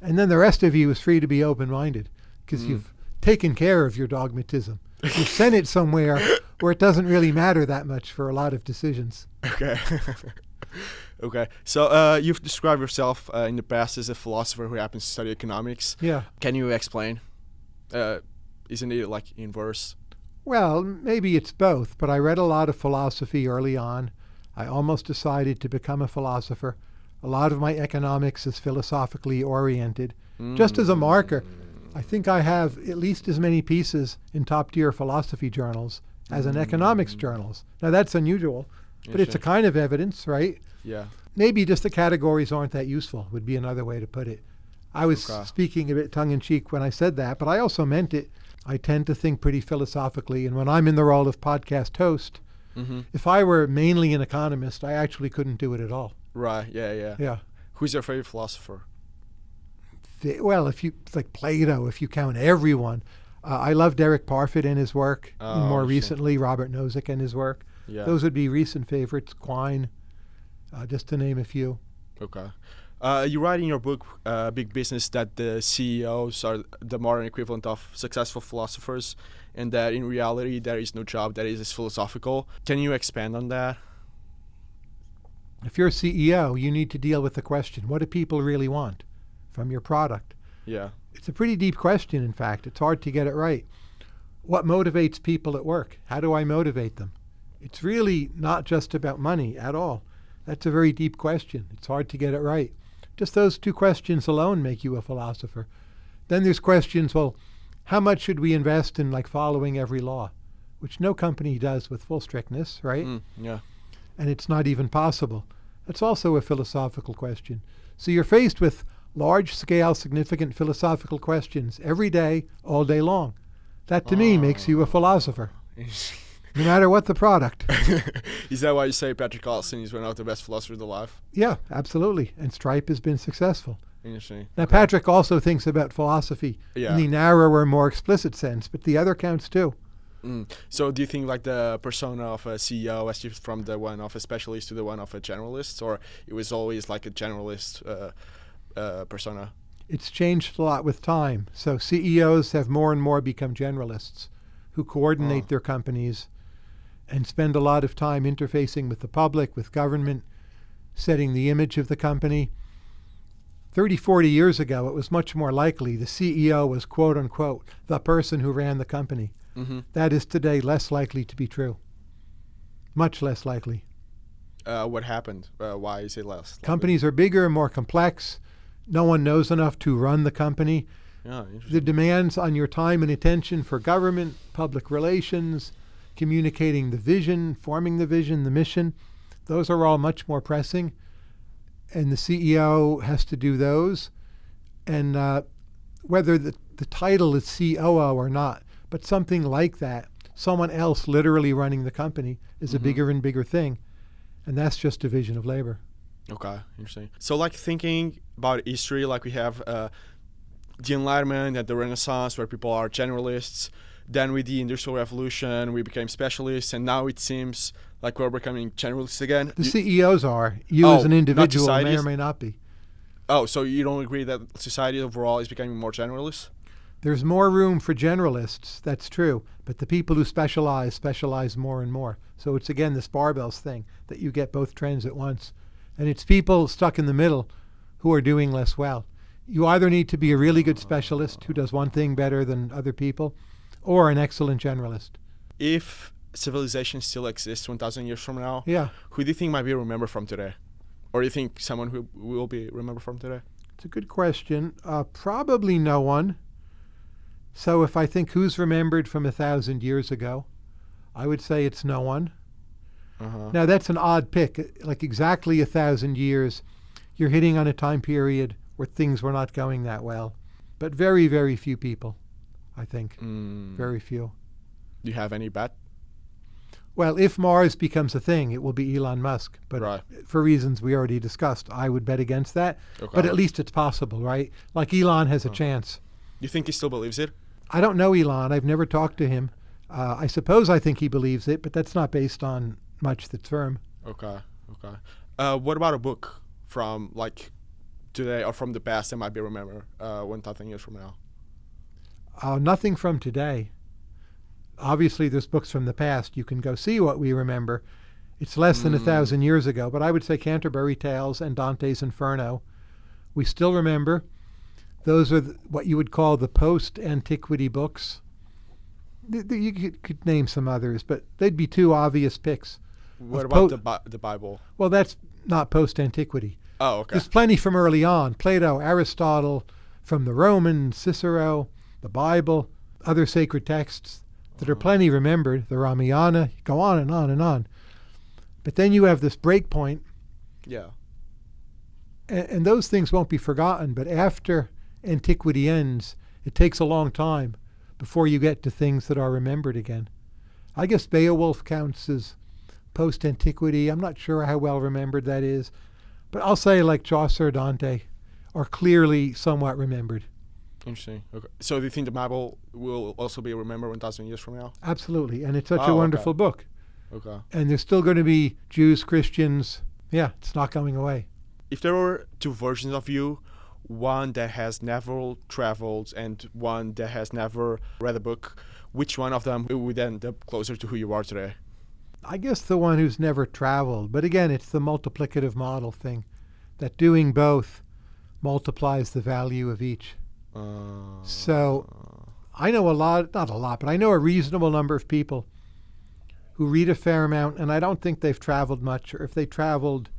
and then the rest of you is free to be open-minded because you've taken care of your dogmatism. You've sent it somewhere where it doesn't really matter that much for a lot of decisions. Okay. Okay. So you've described yourself in the past as a philosopher who happens to study economics. Yeah. Can you explain? Isn't it like inverse? Well, maybe it's both, but I read a lot of philosophy early on. I almost decided to become a philosopher. A lot of my economics is philosophically oriented. Just as a marker, I think I have at least as many pieces in top-tier philosophy journals as in economics journals. Now, that's unusual, but it's a kind of evidence, right? Yeah. Maybe just the categories aren't that useful would be another way to put it. I was speaking a bit tongue-in-cheek when I said that, but I also meant it. I tend to think pretty philosophically, and when I'm in the role of podcast host, if I were mainly an economist, I actually couldn't do it at all. Right, yeah. Yeah. Who's your favorite philosopher? Well, it's like Plato, if you count everyone. I loved Eric Parfit and his work, and more recently Robert Nozick and his work. Yeah. Those would be recent favorites, Quine, just to name a few. Okay. You write in your book, Big Business, that the CEOs are the modern equivalent of successful philosophers, and that in reality there is no job that is as philosophical. Can you expand on that? If you're a CEO, you need to deal with the question, what do people really want from your product? Yeah. It's a pretty deep question, in fact. It's hard to get it right. What motivates people at work? How do I motivate them? It's really not just about money at all. That's a very deep question. It's hard to get it right. Just those two questions alone make you a philosopher. Then there's questions, well, how much should we invest in like following every law? Which no company does with full strictness, right? Yeah. and it's not even possible. That's also a philosophical question. So you're faced with large-scale, significant philosophical questions every day, all day long. That, to me, makes you a philosopher, no matter what the product. Is that why you say Patrick Collison is one of the best philosophers alive? Yeah, absolutely. And Stripe has been successful. Interesting. Now, Patrick also thinks about philosophy in the narrower, more explicit sense, but the other counts too. So do you think like the persona of a CEO has shifted from the one of a specialist to the one of a generalist, or it was always like a generalist persona? It's changed a lot with time. So CEOs have more and more become generalists who coordinate their companies and spend a lot of time interfacing with the public, with government, setting the image of the company. 30, 40 years ago, it was much more likely the CEO was, quote unquote, the person who ran the company. That is today less likely to be true. Much less likely. What happened? Why is it less likely? Companies are bigger and more complex. No one knows enough to run the company. The demands on your time and attention for government, public relations, communicating the vision, forming the vision, the mission, those are all much more pressing. And the CEO has to do those. And whether the title is COO or not, but something like that, someone else literally running the company, is a bigger and bigger thing. And that's just division of labor. Okay, interesting. So like thinking about history, like we have the Enlightenment and the Renaissance where people are generalists. Then with the Industrial Revolution, we became specialists. And now it seems like we're becoming generalists again. The CEOs are. You as an individual may or may not be. Oh, so you don't agree that society overall is becoming more generalist? There's more room for generalists, that's true. But the people who specialize more and more. So it's, again, this barbells thing, that you get both trends at once. And it's people stuck in the middle who are doing less well. You either need to be a really good specialist who does one thing better than other people, or an excellent generalist. If civilization still exists 1,000 years from now, who do you think might be remembered from today? Or do you think someone who will be remembered from today? It's a good question. Probably no one. So if I think who's remembered from 1,000 years ago, I would say it's no one. Now that's an odd pick. Like exactly 1,000 years, you're hitting on a time period where things were not going that well. But very, very few people, I think. Very few. Do you have any bet? Well, if Mars becomes a thing, it will be Elon Musk. But for reasons we already discussed, I would bet against that. But at least it's possible, right? Like Elon has a chance. You think he still believes it? I don't know Elon. I've never talked to him. I suppose I think he believes it, but that's not based on much that's firm. Okay. What about a book from like today or from the past that might be remembered 1,000 years from now? Nothing from today. Obviously, there's books from the past. You can go see what we remember. It's less than 1,000 years ago, but I would say Canterbury Tales and Dante's Inferno. We still remember. Those are what you would call the post-antiquity books. You could name some others, but they'd be two obvious picks. What about the Bible? Well, that's not post-antiquity. Oh, okay. There's plenty from early on. Plato, Aristotle, from the Romans, Cicero, the Bible, other sacred texts that are plenty remembered, the Ramayana, go on and on and on. But then you have this break point. Yeah. And those things won't be forgotten, but after antiquity ends, it takes a long time before you get to things that are remembered again. I guess Beowulf counts as post-antiquity. I'm not sure how well remembered that is. But I'll say like Chaucer, Dante are clearly somewhat remembered. Interesting. Okay. So do you think the Bible will also be remembered 1,000 years from now? Absolutely. And it's such a wonderful book. Okay. And there's still going to be Jews, Christians. Yeah, it's not going away. If there were two versions of you, one that has never traveled and one that has never read a book, which one of them would end up closer to who you are today? I guess the one who's never traveled. But again, it's the multiplicative model thing, that doing both multiplies the value of each. So I know not a lot, but I know a reasonable number of people who read a fair amount, and I don't think they've traveled much, or if they traveled,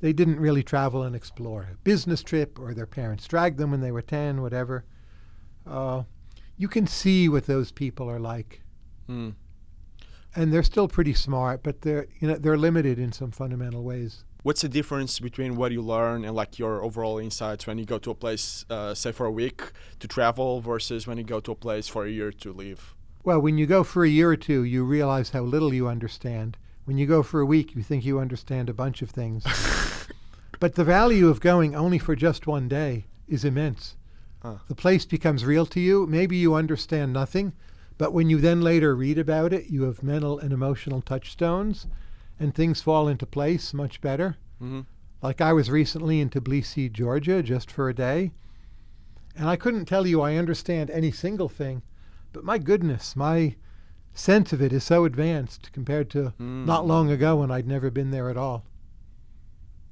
they didn't really travel and explore. A business trip, or their parents dragged them when they were 10, whatever. You can see what those people are like. And they're still pretty smart, but they're limited in some fundamental ways. What's the difference between what you learn and like your overall insights when you go to a place, say for a week to travel, versus when you go to a place for a year to live? Well, when you go for a year or two, you realize how little you understand. When you go for a week, you think you understand a bunch of things. But the value of going only for just one day is immense. The place becomes real to you. Maybe you understand nothing, but when you then later read about it, you have mental and emotional touchstones, and things fall into place much better. Mm-hmm. Like I was recently in Tbilisi, Georgia, just for a day, and I couldn't tell you I understand any single thing, but my goodness, my sense of it is so advanced compared to not long ago when I'd never been there at all.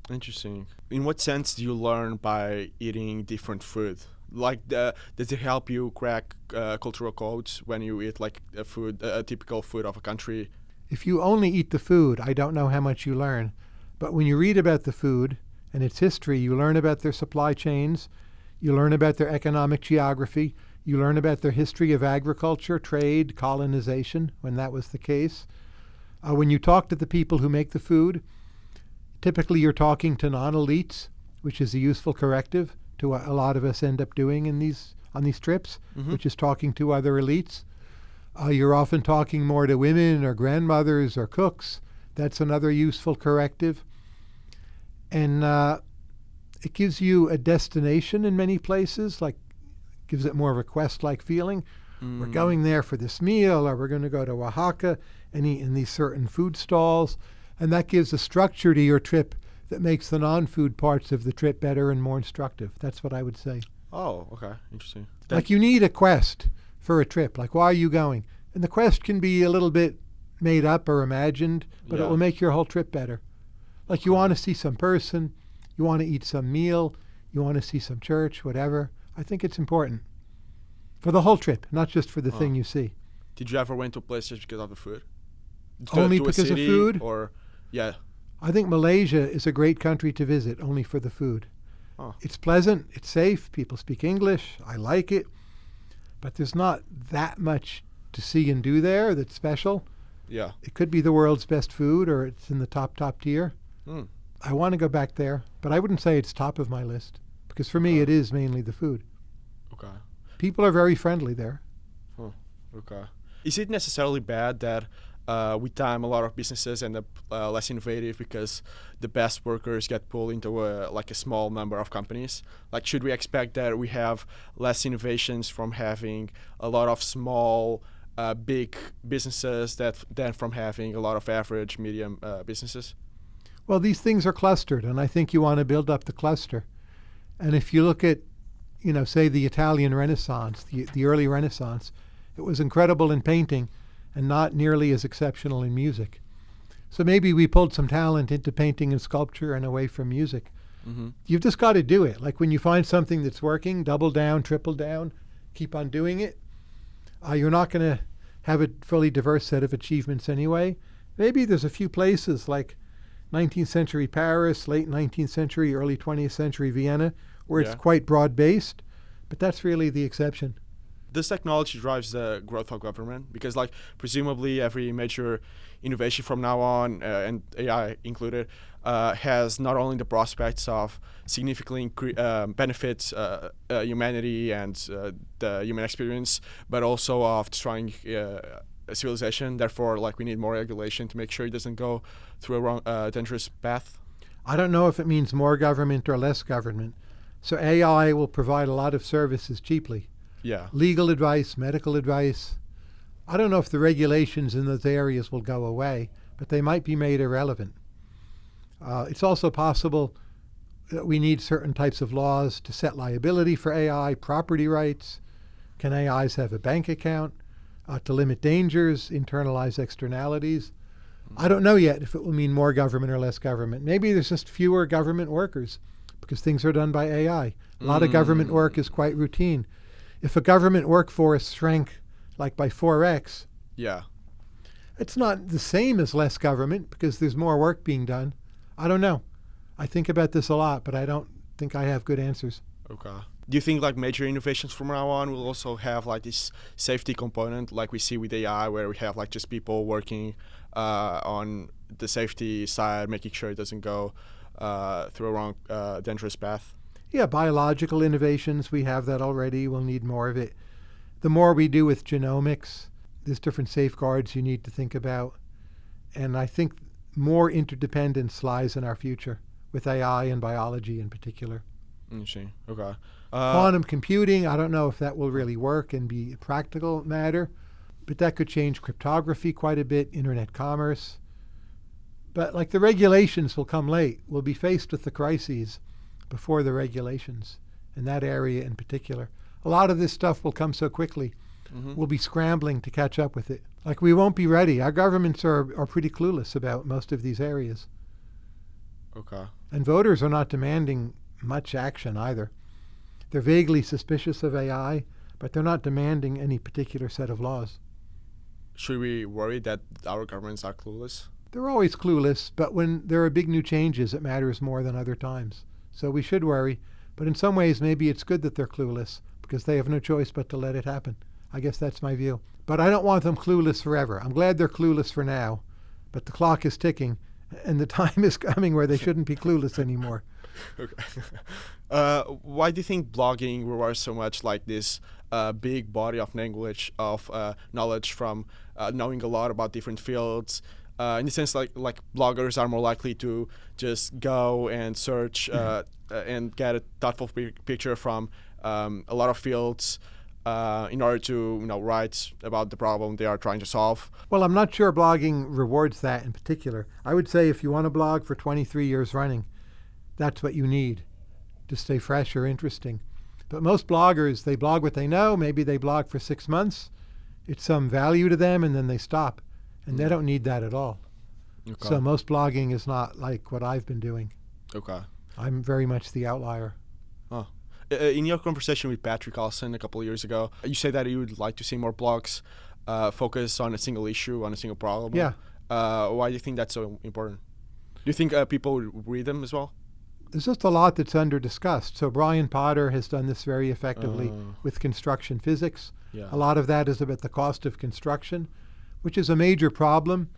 Interesting. In what sense do you learn by eating different food? Like, does it help you crack cultural codes when you eat like a typical food of a country? If you only eat the food, I don't know how much you learn. But when you read about the food and its history, you learn about their supply chains, you learn about their economic geography, you learn about their history of agriculture, trade, colonization, when that was the case. When you talk to the people who make the food, typically you're talking to non-elites, which is a useful corrective to what a lot of us end up doing on these trips, which is talking to other elites. You're often talking more to women or grandmothers or cooks. That's another useful corrective. And it gives you a destination in many places, like gives it more of a quest-like feeling. We're going there for this meal, or we're going to go to Oaxaca and eat in these certain food stalls. And that gives a structure to your trip that makes the non-food parts of the trip better and more instructive. That's what I would say. Oh, okay. Interesting. Like you need a quest for a trip. Like, why are you going? And the quest can be a little bit made up or imagined, but it will make your whole trip better. Like you want to see some person, you want to eat some meal, you want to see some church, whatever. I think it's important for the whole trip, not just for the thing you see. Did you ever went to a place just because of the food? Only because of food? Or, yeah. I think Malaysia is a great country to visit only for the food. Oh. It's pleasant, it's safe, people speak English, I like it, but there's not that much to see and do there that's special. Yeah. It could be the world's best food, or it's in the top tier. I want to go back there, but I wouldn't say it's top of my list, because for me it is mainly the food. Okay. People are very friendly there. Oh, okay. Is it necessarily bad that with time a lot of businesses end up less innovative because the best workers get pulled into a small number of companies? Like, should we expect that we have less innovations from having a lot of small, big businesses than from having a lot of average, medium businesses? Well, these things are clustered, and I think you want to build up the cluster. And if you look at, say the Italian Renaissance, the early Renaissance, it was incredible in painting and not nearly as exceptional in music. So maybe we pulled some talent into painting and sculpture and away from music. You've just got to do it. Like when you find something that's working, double down, triple down, keep on doing it. You're not going to have a fully diverse set of achievements anyway. Maybe there's a few places like 19th century Paris, late 19th century, early 20th century Vienna, where it's quite broad-based, but that's really the exception. This technology drives the growth of government because, presumably every major innovation from now on, and AI included, has not only the prospects of significantly benefits humanity and the human experience, but also of destroying civilization. Therefore, we need more regulation to make sure it doesn't go through a wrong, dangerous path. I don't know if it means more government or less government. So AI will provide a lot of services cheaply. Yeah. Legal advice, medical advice. I don't know if the regulations in those areas will go away, but they might be made irrelevant. It's also possible that we need certain types of laws to set liability for AI, property rights. Can AIs have a bank account? To limit dangers, internalize externalities. I don't know yet if it will mean more government or less government. Maybe there's just fewer government workers because things are done by AI. A lot of government work is quite routine. If a government workforce shrank by 4x, it's not the same as less government because there's more work being done. I don't know. I think about this a lot, but I don't think I have good answers. Okay. Do you think like major innovations from now on will also have like this safety component, like we see with AI, where we have like just people working on the safety side, making sure it doesn't go through a wrong, dangerous path? Yeah, biological innovations, we have that already. We'll need more of it. The more we do with genomics, there's different safeguards you need to think about. And I think more interdependence lies in our future with AI and biology in particular. Interesting. Okay. Quantum computing, I don't know if that will really work and be a practical matter, but that could change cryptography quite a bit, internet commerce. But like the regulations will come late. We'll be faced with the crises before the regulations in that area in particular. A lot of this stuff will come so quickly. We'll be scrambling to catch up with it. Like we won't be ready. Our governments are pretty clueless about most of these areas. Okay. And voters are not demanding much action either. They're vaguely suspicious of AI, but they're not demanding any particular set of laws. Should we worry that our governments are clueless? They're always clueless, but when there are big new changes, it matters more than other times. So we should worry, but in some ways maybe it's good that they're clueless because they have no choice but to let it happen. I guess that's my view. But I don't want them clueless forever. I'm glad they're clueless for now, but the clock is ticking, and the time is coming where they shouldn't be clueless anymore. Okay. Why do you think blogging requires so much like this big body of knowledge from knowing a lot about different fields? In the sense like bloggers are more likely to just go and search and get a thoughtful picture from a lot of fields in order to write about the problem they are trying to solve. Well, I'm not sure blogging rewards that in particular. I would say if you want to blog for 23 years running, that's what you need to stay fresh or interesting. But most bloggers, they blog what they know. Maybe they blog for 6 months. It's some value to them, and then they stop. And they don't need that at all. Okay. So most blogging is not like what I've been doing. Okay. I'm very much the outlier. Oh. In your conversation with Patrick Collison a couple of years ago, you said that you would like to see more blogs focus on a single issue, on a single problem. Yeah. Why do you think that's so important? Do you think people would read them as well? There's just a lot that's under-discussed. So Brian Potter has done this very effectively with construction physics. Yeah. A lot of that is about the cost of construction, which is a major problem.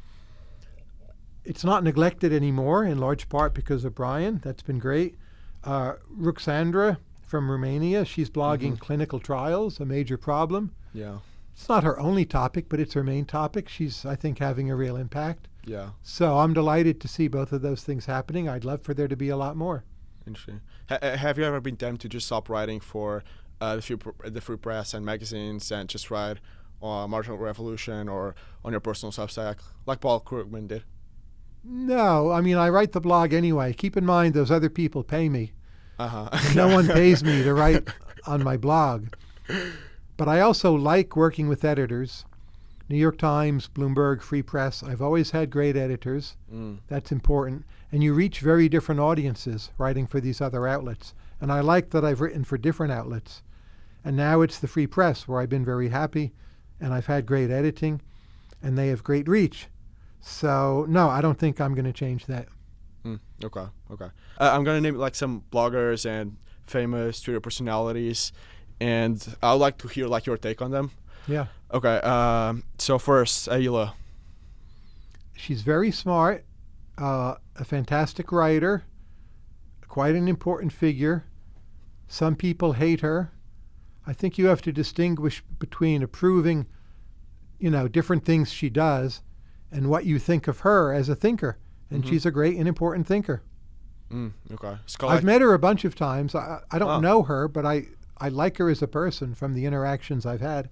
It's not neglected anymore, in large part because of Brian. That's been great. Ruxandra from Romania, she's blogging clinical trials, a major problem. Yeah. It's not her only topic, but it's her main topic. She's, I think, having a real impact. Yeah. So I'm delighted to see both of those things happening. I'd love for there to be a lot more. Interesting. Have you ever been tempted to just stop writing for the free press and magazines and just write on Martial Revolution or on your personal Substack, like Paul Krugman did? No, I mean, I write the blog anyway. Keep in mind those other people pay me. No one pays me to write on my blog. But I also like working with editors. New York Times, Bloomberg, Free Press. I've always had great editors. That's important. And you reach very different audiences writing for these other outlets. And I like that I've written for different outlets. And now it's the Free Press where I've been very happy. And I've had great editing. And they have great reach. So, no, I don't think I'm going to change that. Okay. I'm going to name like some bloggers and famous Twitter personalities. And I would like to hear like your take on them. Yeah. Okay. So first, Aella. She's very smart, a fantastic writer, quite an important figure. Some people hate her. I think you have to distinguish between approving, different things she does and what you think of her as a thinker. And she's a great and important thinker. Okay. I've met her a bunch of times. I don't know her, but I like her as a person from the interactions I've had.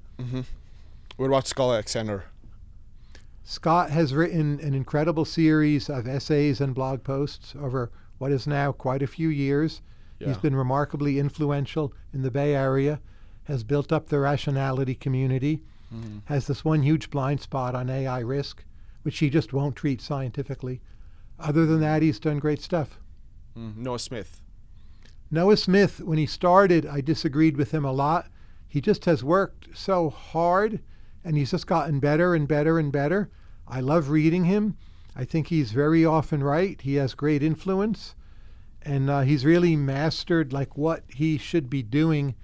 What about Scott Alexander? Scott has written an incredible series of essays and blog posts over what is now quite a few years. Yeah. He's been remarkably influential in the Bay Area, has built up the rationality community, has this one huge blind spot on AI risk, which he just won't treat scientifically. Other than that, he's done great stuff. Noah Smith. Noah Smith, when he started, I disagreed with him a lot. He just has worked so hard, and he's just gotten better and better and better. I love reading him. I think he's very often right. He has great influence. And he's really mastered like what he should be doing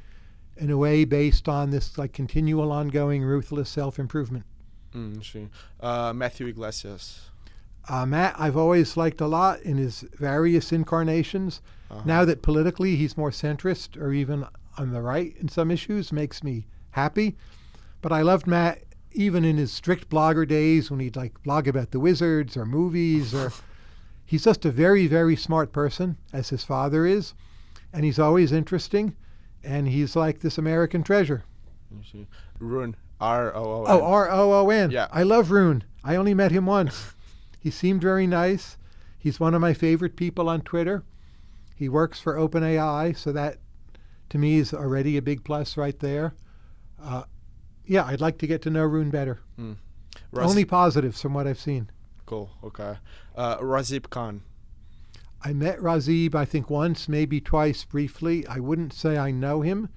in a way based on this like continual, ongoing, ruthless self-improvement. Sim. Matthew Iglesias. Matt, I've always liked a lot in his various incarnations. Now that politically he's more centrist or even on the right in some issues, makes me happy. But I loved Matt even in his strict blogger days when he'd like blog about the Wizards or movies. Or he's just a very, very smart person, as his father is. And he's always interesting. And he's like this American treasure. Rune. R-O-O-N. Oh, R-O-O-N. Yeah. I love Rune. I only met him once. He seemed very nice. He's one of my favorite people on Twitter. He works for OpenAI, so that to me is already a big plus right there. Yeah, I'd like to get to know Rune better. Only positives from what I've seen. Cool, okay. Razib Khan. I met Razib, I think, once, maybe twice briefly. I wouldn't say I know him.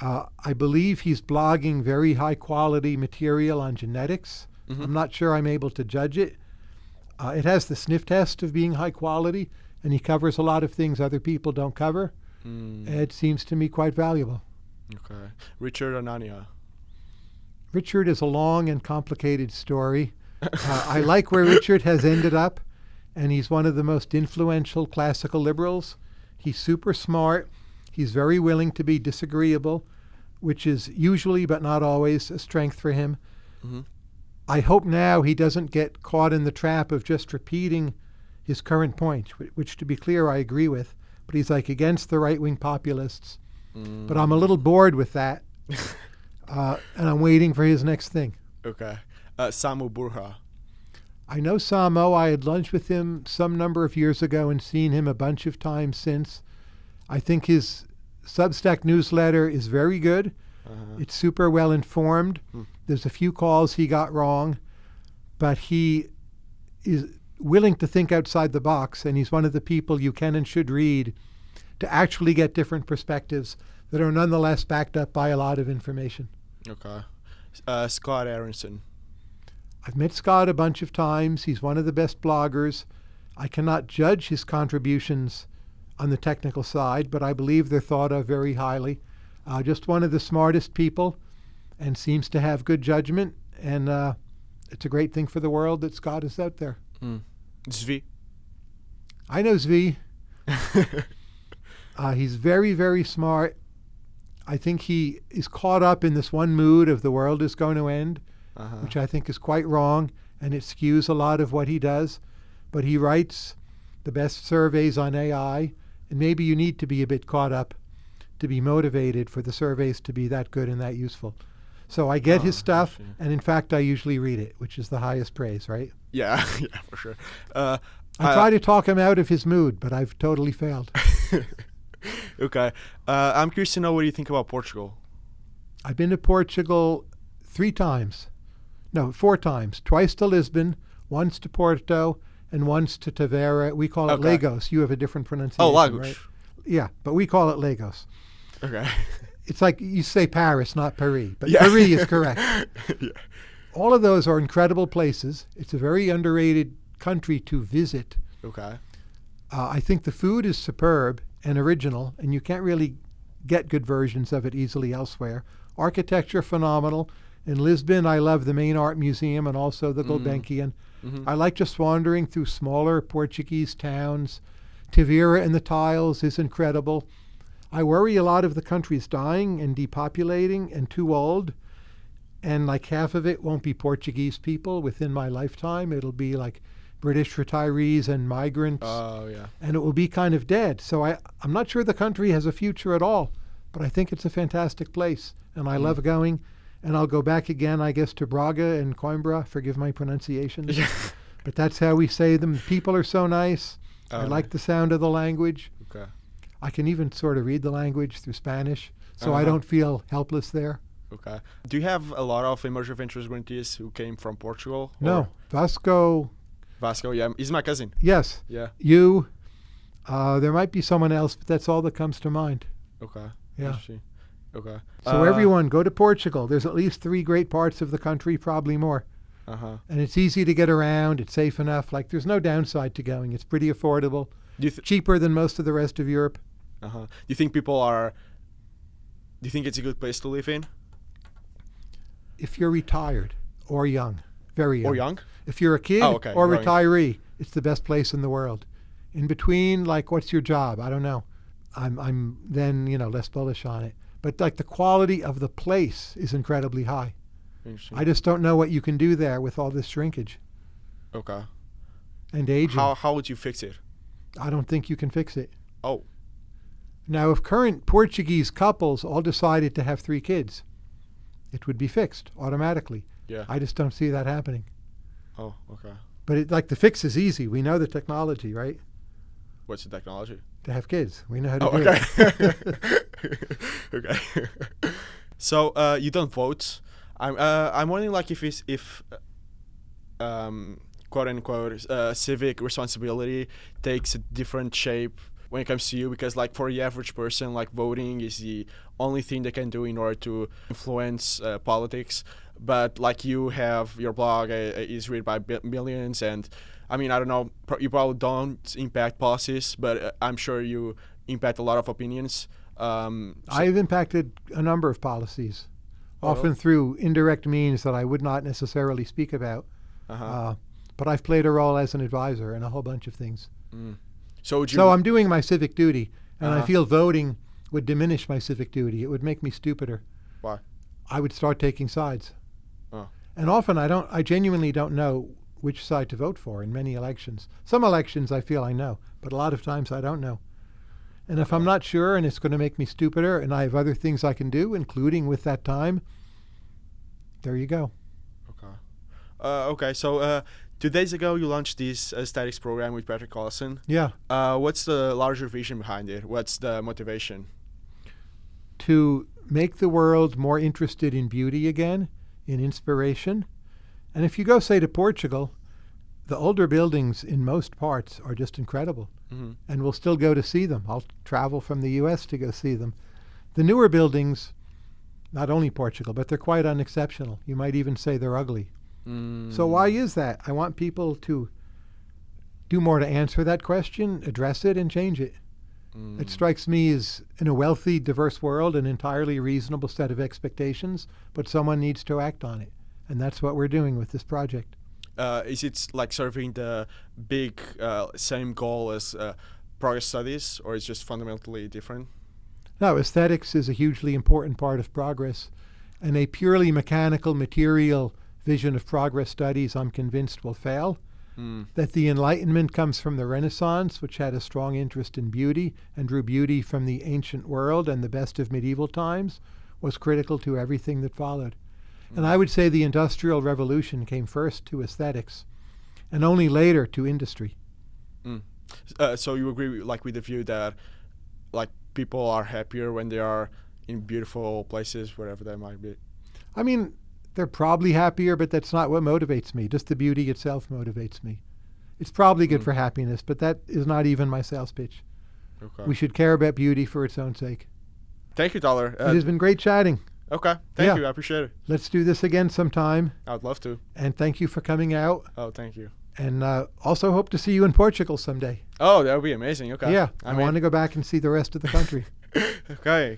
I believe he's blogging very high-quality material on genetics. I'm not sure I'm able to judge it. It has the sniff test of being high quality, and he covers a lot of things other people don't cover. It seems to me quite valuable. Okay. Richard Anania. Richard is a long and complicated story. I like where Richard has ended up, and he's one of the most influential classical liberals. He's super smart. He's very willing to be disagreeable, which is usually, but not always, a strength for him. I hope now he doesn't get caught in the trap of just repeating his current point, which, to be clear, I agree with. But he's like against the right-wing populists. But I'm a little bored with that, and I'm waiting for his next thing. Okay. Samu Burha. I know Samo. I had lunch with him some number of years ago and seen him a bunch of times since. I think his Substack newsletter is very good. It's super well informed. There's a few calls he got wrong, but he is willing to think outside the box, and he's one of the people you can and should read to actually get different perspectives that are nonetheless backed up by a lot of information. Okay. Scott Aronson. I've met Scott a bunch of times. He's one of the best bloggers. I cannot judge his contributions on the technical side, but I believe they're thought of very highly. Just one of the smartest people, and seems to have good judgment. And it's a great thing for the world that Scott is out there. Zvi. I know Zvi. He's very, very smart. I think he is caught up in this one mood of the world is going to end, which I think is quite wrong, and it skews a lot of what he does. But he writes the best surveys on AI, and maybe you need to be a bit caught up to be motivated for the surveys to be that good and that useful. So I get his stuff, and in fact, I usually read it, which is the highest praise, right? Yeah, yeah, for sure. I try to talk him out of his mood, but I've totally failed. Okay. I'm curious to know what you think about Portugal. I've been to Portugal 4 times. Twice to Lisbon, once to Porto, and once to Tavera. We call it Lagos. You have a different pronunciation, Lagos. Right? Yeah, but we call it Lagos. Okay. It's like you say Paris, not Paris, but Paris is correct. Yeah. All of those are incredible places. It's a very underrated country to visit. Okay. I think the food is superb and original, and you can't really get good versions of it easily elsewhere. Architecture, phenomenal. In Lisbon, I love the main art museum and also the Gulbenkian. I like just wandering through smaller Portuguese towns. Tavera and the tiles is incredible. I worry a lot of the country's dying and depopulating and too old, and like half of it won't be Portuguese people within my lifetime. It'll be like British retirees and migrants. Oh, yeah. And it will be kind of dead. So I'm not sure the country has a future at all, but I think it's a fantastic place, and I love going. And I'll go back again, I guess, to Braga and Coimbra. Forgive my pronunciation. But that's how we say them. People are so nice. I like the sound of the language. Okay. I can even sort of read the language through Spanish, so I don't feel helpless there. Okay. Do you have a lot of Emerging Ventures grantees who came from Portugal? No. Vasco, yeah. He's my cousin. yes. Yeah. You. There might be someone else, but that's all that comes to mind. Okay. Yeah. Interesting. Okay. So everyone, go to Portugal. There's at least 3 great parts of the country, probably more. And it's easy to get around. It's safe enough. Like, there's no downside to going. It's pretty affordable. cheaper than most of the rest of Europe. Do you think people are? Do you think it's a good place to live in? If you're retired or young, very young. Or young? If you're a kid or Growing. retiree, it's the best place in the world. In between, like, what's your job? I don't know. I'm then, less bullish on it. But like the quality of the place is incredibly high. I just don't know what you can do there with all this shrinkage. Okay. And aging. How would you fix it? I don't think you can fix it. Oh. Now, if current Portuguese couples all decided to have 3 kids, it would be fixed automatically. Yeah. I just don't see that happening. Oh, okay. But the fix is easy. We know the technology, right? What's the technology? To have kids. We know how to do it. Okay. So you don't vote. I'm wondering, like, if quote unquote civic responsibility takes a different shape when it comes to you, because like for the average person, like voting is the only thing they can do in order to influence politics. But like you have your blog is read by millions, and I mean, I don't know, you probably don't impact policies, but I'm sure you impact a lot of opinions. I've impacted a number of policies, often through indirect means that I would not necessarily speak about. But I've played a role as an advisor in a whole bunch of things. So I'm doing my civic duty, and I feel voting would diminish my civic duty. It would make me stupider. Why? I would start taking sides. Oh. And often I genuinely don't know which side to vote for in many elections. Some elections I feel I know, but a lot of times I don't know. And if I'm not sure and it's going to make me stupider and I have other things I can do, including with that time, there you go. Okay, so 2 days ago you launched this aesthetics program with Patrick Collison. Yeah. What's the larger vision behind it? What's the motivation? To make the world more interested in beauty again, in inspiration. And if you go, say, to Portugal, the older buildings in most parts are just incredible. And we'll still go to see them. I'll travel from the U.S. to go see them. The newer buildings, not only Portugal, but they're quite unexceptional. You might even say they're ugly. So why is that? I want people to do more to answer that question, address it, and change it. It strikes me as, in a wealthy, diverse world, an entirely reasonable set of expectations, but someone needs to act on it. And that's what we're doing with this project. Is it like serving the big same goal as progress studies, or is it just fundamentally different? No, aesthetics is a hugely important part of progress, and a purely mechanical, material vision of progress studies, I'm convinced, will fail. That the Enlightenment comes from the Renaissance, which had a strong interest in beauty and drew beauty from the ancient world and the best of medieval times, was critical to everything that followed. And I would say the Industrial Revolution came first to aesthetics and only later to industry. So you agree with the view that like people are happier when they are in beautiful places, wherever they might be? I mean, they're probably happier, but that's not what motivates me. Just the beauty itself motivates me. It's probably good for happiness, but that is not even my sales pitch. Okay. We should care about beauty for its own sake. Thank you, Tyler. It has been great chatting. Okay. Thank you. I appreciate it. Let's do this again sometime. I'd love to. And thank you for coming out. Oh, thank you. And also hope to see you in Portugal someday. Oh, that would be amazing. Okay. Yeah. I want to go back and see the rest of the country. Okay.